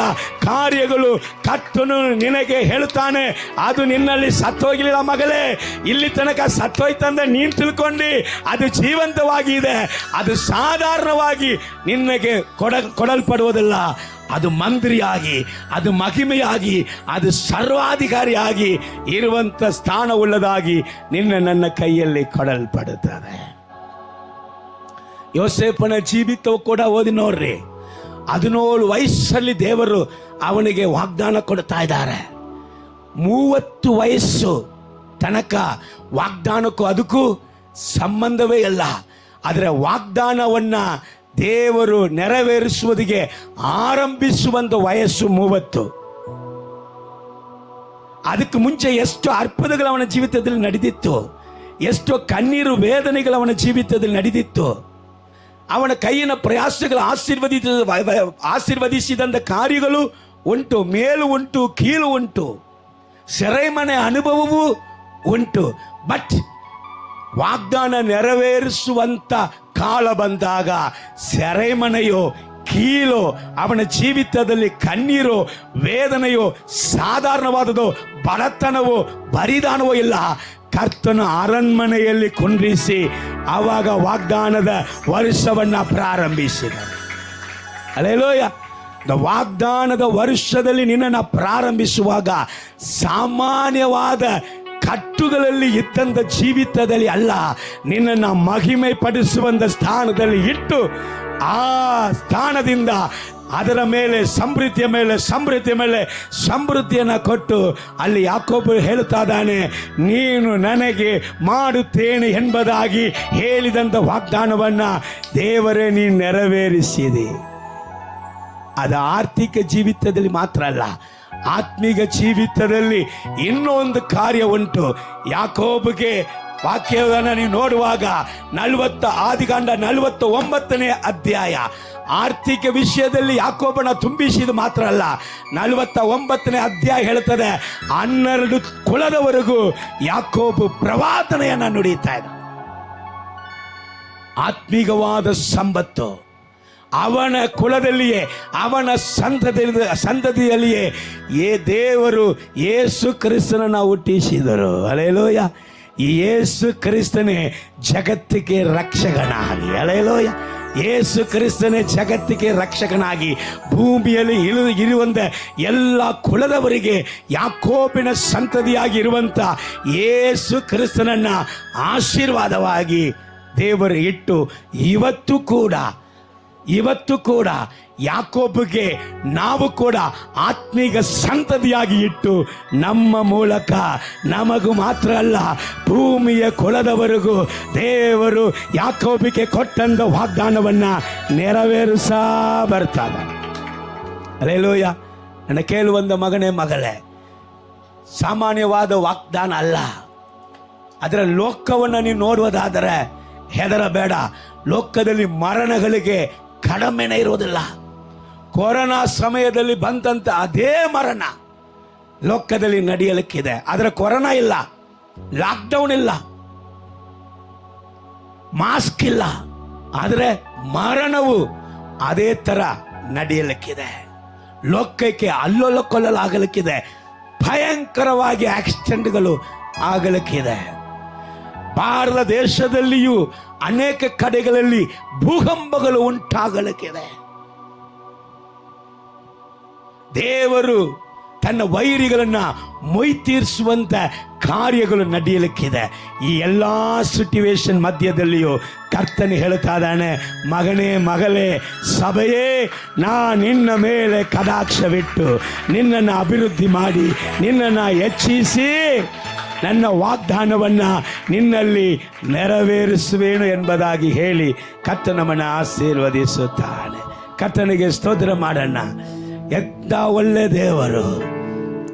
ಕಾರ್ಯಗಳು ಕರ್ತನು ನಿನಗೆ ಹೇಳ್ತಾನೆ, ಅದು ನಿನ್ನಲ್ಲಿ ಸತ್ತೋಗಿಲ್ಲ ಮಗಳೇ. ಇಲ್ಲಿ ತನಕ ಸತ್ತೋಯ್ತಂದ್ರೆ ನೀನು ತಿಳ್ಕೊಂಡು ಅದು ಜೀವಂತವಾಗಿದೆ, ಅದು ಸಾಧಾರಣವಾಗಿ ನಿನಗೆ ಕೊಡಲ್ಪಡುವುದಿಲ್ಲ. ಅದು ಮಂತ್ರಿಯಾಗಿ, ಅದು ಮಹಿಮೆಯಾಗಿ, ಅದು ಸರ್ವಾಧಿಕಾರಿಯಾಗಿ ಇರುವಂತ ಸ್ಥಾನವುಳ್ಳದಾಗಿ ನನ್ನ ಕೈಯಲ್ಲಿ ಕೊಡಲ್ಪಡುತ್ತದೆ. ಯೋಸೇಫನ ಜೀವಿತವು ಕೂಡ ಓದಿ ನೋಡ್ರಿ. 17 ವಯಸ್ಸಲ್ಲಿ ದೇವರು ಅವನಿಗೆ ವಾಗ್ದಾನ ಕೊಡ್ತಾ ಇದ್ದಾರೆ. 30 ವಯಸ್ಸು ತನಕ ವಾಗ್ದಾನಕ್ಕೂ ಅದಕ್ಕೂ ಸಂಬಂಧವೇ ಇಲ್ಲ. ಆದರೆ ವಾಗ್ದಾನವನ್ನ ದೇವರು ನೆರವೇರಿಸುವುದಿಗೆ ಆರಂಭಿಸುವಂತ ವಯಸ್ಸು 30. ಅದಕ್ಕೆ ಮುಂಚೆ ಎಷ್ಟು ಅರ್ಪಣೆಗಳು ಅವನ ಜೀವಿತದಲ್ಲಿ ನಡೆದಿತ್ತು, ಎಷ್ಟೋ ಕಣ್ಣೀರು ವೇದನೆಗಳು ಅವನ ಜೀವಿತದಲ್ಲಿ ನಡೆದಿತ್ತು. ಅವನ ಕೈಯಿನ ಪ್ರಯಾಸಗಳು ಆಶೀರ್ವದಿಸಿದಂಥ ಕಾರ್ಯಗಳು ಉಂಟು, ಮೇಲು ಉಂಟು, ಕೀಳು ಉಂಟು, ಸೆರೆಮನೆ ಅನುಭವವೂ ಉಂಟು. ಬಟ್ ವಾಗ್ದಾನ ನೆರವೇರಿಸುವಂತ ಕಾಲ ಬಂದಾಗ ಸೆರೆಮನೆಯೋ ಕೀಲೋ ಅವನ ಜೀವಿತದಲ್ಲಿ ಕಣ್ಣೀರು ವೇದನೆಯೋ ಸಾಧಾರಣವಾದದು, ಬಡತನವೋ ಬರಿದಾನವೋ ಇಲ್ಲ. ಕರ್ತನ ಅರಣ್ಮನೆಯಲ್ಲಿ ಕುಂಡ್ರಿಸಿ ಆವಾಗ ವಾಗ್ದಾನದ ವರ್ಷವನ್ನ ಪ್ರಾರಂಭಿಸಿದ. ಹಲ್ಲೆಲೂಯಾ. ವಾಗ್ದಾನದ ವರ್ಷದಲ್ಲಿ ನಿನ್ನನ್ನು ಪ್ರಾರಂಭಿಸುವಾಗ ಸಾಮಾನ್ಯವಾದ ಕಟ್ಟುಗಳಲ್ಲಿ ಇದ್ದಂಥ ಜೀವಿತದಲ್ಲಿ ಅಲ್ಲ, ನಿನ್ನನ್ನು ಮಹಿಮೆ ಪಡಿಸುವಂಥ ಸ್ಥಾನದಲ್ಲಿ ಇಟ್ಟು ಆ ಸ್ಥಾನದಿಂದ ಅದರ ಮೇಲೆ ಸಮೃದ್ಧಿಯ ಮೇಲೆ ಸಮೃದ್ಧಿಯ ಮೇಲೆ ಸಮೃದ್ಧಿಯನ್ನು ಕೊಟ್ಟು ಅಲ್ಲಿ ಯಾಕೋಬ ಹೇಳ್ತಾ ಇದ್ದಾನೆ, ನೀನು ನನಗೆ ಮಾಡುತ್ತೇನೆ ಎಂಬುದಾಗಿ ಹೇಳಿದಂಥ ವಾಗ್ದಾನವನ್ನು ದೇವರೇ ನೀನು ನೆರವೇರಿಸಿದೆ. ಅದು ಆರ್ಥಿಕ ಜೀವಿತದಲ್ಲಿ ಮಾತ್ರ ಅಲ್ಲ, ಆತ್ಮೀಕ ಜೀವಿತದಲ್ಲಿ ಇನ್ನೊಂದು ಕಾರ್ಯ ಉಂಟು. ಯಾಕೋಬಗೆ ವಾಕ್ಯವನ್ನು ನೀವು ನೋಡುವಾಗ ಆದಿಕಾಂಡ 49ನೇ ಅಧ್ಯಾಯ ಆರ್ಥಿಕ ವಿಷಯದಲ್ಲಿ ಯಾಕೋಬನ ತುಂಬಿಸಿದ ಮಾತ್ರ ಅಲ್ಲ, 49ನೇ ಅಧ್ಯಾಯ ಹೇಳ್ತದೆ 12 ಕುಲದವರೆಗೂ ಯಾಕೋಬು ಪ್ರವಾದನೆಯನ್ನು ನುಡಿತಾ ಇದ್ದ. ಆತ್ಮೀಕವಾದ ಸಂಪತ್ತು ಅವನ ಕುಲದಲ್ಲಿಯೇ, ಅವನ ಸಂತತಿಯಲ್ಲಿಯೇ ದೇವರು ಯೇಸು ಕ್ರಿಸ್ತನನ್ನು ಹುಟ್ಟಿಸಿದರು. ಹಲ್ಲೆಲೂಯಾ. ಈ ಯೇಸು ಕ್ರಿಸ್ತನೇ ಜಗತ್ತಿಗೆ ರಕ್ಷಕನಾಗಿ, ಹಲ್ಲೆಲೂಯಾ, ಯೇಸು ಕ್ರಿಸ್ತನೇ ಜಗತ್ತಿಗೆ ರಕ್ಷಕನಾಗಿ ಭೂಮಿಯಲ್ಲಿ ಇರುವಂತ ಎಲ್ಲ ಕುಲದವರಿಗೆ ಯಾಕೋಬಿನ ಸಂತತಿಯಾಗಿ ಇರುವಂತ ಯೇಸು ಕ್ರಿಸ್ತನನ್ನ ಆಶೀರ್ವಾದವಾಗಿ ದೇವರು ಇಟ್ಟು ಇವತ್ತು ಕೂಡ ಯಾಕೋಬಗೆ ನಾವು ಕೂಡ ಆತ್ಮೀಕ ಸಂತತಿಯಾಗಿ ಇಟ್ಟು ನಮ್ಮ ಮೂಲಕ ನಮಗೂ ಮಾತ್ರ ಅಲ್ಲ ಭೂಮಿಯ ಕುಲದವರೆಗೂ ದೇವರು ಯಾಕೋಬಗೆ ಕೊಟ್ಟಂತ ವಾಗ್ದಾನವನ್ನು ನೆರವೇರಿಸ ಬರ್ತಾರೆ. ಹಲ್ಲೆಲೂಯಾ. ನನ್ನ ಕೇಳುವಂತ ಮಗನೇ ಮಗಳೇ, ಸಾಮಾನ್ಯವಾದ ವಾಗ್ದಾನ ಅಲ್ಲ. ಅದರ ಲೋಕವನ್ನು ನೀವು ನೋಡುವುದಾದರೆ ಹೆದರಬೇಡ. ಲೋಕದಲ್ಲಿ ಮರಣಗಳಿಗೆ ಕಡಿಮೆನೇ ಇರುವುದಿಲ್ಲ. ಕೊರೋನಾ ಸಮಯದಲ್ಲಿ ಬಂದಂತ ಅದೇ ಮರಣ ಲೋಕದಲ್ಲಿ ನಡೆಯಲಿಕ್ಕಿದೆ. ಆದರೆ ಕೊರೋನಾ ಇಲ್ಲ, ಲಾಕ್ಡೌನ್ ಇಲ್ಲ, ಮಾಸ್ಕ್ ಇಲ್ಲ, ಆದರೆ ಮರಣವು ಅದೇ ತರ ನಡೆಯಲಿಕ್ಕಿದೆ. ಲೋಕಕ್ಕೆ ಅಲ್ಲೋಲ ಕೊಲ್ಲಲಾಗಲಿಕ್ಕಿದೆ. ಭಯಂಕರವಾಗಿ ಆಕ್ಸಿಡೆಂಟ್ಗಳು ಆಗಲಿಕ್ಕಿದೆ. ಭಾರತ ದೇಶದಲ್ಲಿಯೂ ಅನೇಕ ಕಡೆಗಳಲ್ಲಿ ಭೂಕಂಪಗಳು ಉಂಟಾಗಲಿಕ್ಕಿದೆ. ದೇವರು ತನ್ನ ವೈರಿಗಳನ್ನ ಮೊಯ್ ತೀರಿಸುವಂತ ಕಾರ್ಯಗಳು ನಡೆಯಲಿಕ್ಕಿದೆ. ಈ ಎಲ್ಲ ಸಿಟ್ಯುವೇಶನ್ ಮಧ್ಯದಲ್ಲಿಯೂ ಕರ್ತನು ಹೇಳ್ತಾ ಇದ್ದಾನೆ, ಮಗನೇ ಮಗಳೇ ಸಭೆಯೇ, ನಾ ನಿನ್ನ ಮೇಲೆ ಕಟಾಕ್ಷವಿಟ್ಟು ನಿನ್ನನ್ನು ಅಭಿವೃದ್ಧಿ ಮಾಡಿ ನಿನ್ನನ್ನು ಹೆಚ್ಚಿಸಿ ನನ್ನ ವಾಗ್ದಾನವನ್ನು ನಿನ್ನಲ್ಲಿ ನೆರವೇರಿಸುವೇನು ಎಂಬುದಾಗಿ ಹೇಳಿ ಕರ್ತನು ನಮ್ಮನ್ನು ಆಶೀರ್ವದಿಸುತ್ತಾನೆ. ಕರ್ತನಿಗೆ ಸ್ತೋತ್ರ ಮಾಡೋಣ. ಎಂಥ ಒಳ್ಳೆ ದೇವರು,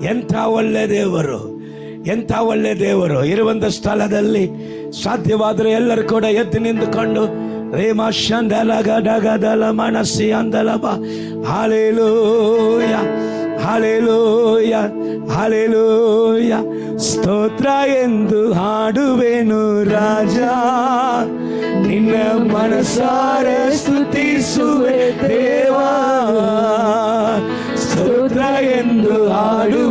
ಎಂಥ ಒಳ್ಳೆ ದೇವರು, ಎಂಥ ಒಳ್ಳೆ ದೇವರು. ಇರುವಂಥ ಸ್ಥಳದಲ್ಲಿ ಸಾಧ್ಯವಾದರೆ ಎಲ್ಲರೂ ಕೂಡ ಎದ್ದು ನಿಂತುಕೊಂಡು ರೇಮಾಶಂದಲಗಡಗದಲ ಮನಸ್ಸಿ ಅಂದಲಬ ಹಾಲೇಲೂಯ ಹಾಲೇಲೂಯ ಹಾಲೇಲೂಯ ಸ್ತೋತ್ರ ಎಂದು ಹಾಡುವೆನು ರಾಜ, ನಿನ್ನ ಮನಸಾರೆ ಸ್ತುತಿಸುವೆ ದೇವಾ. ಸ್ತೋತ್ರ ಎಂದು ಹಾಡು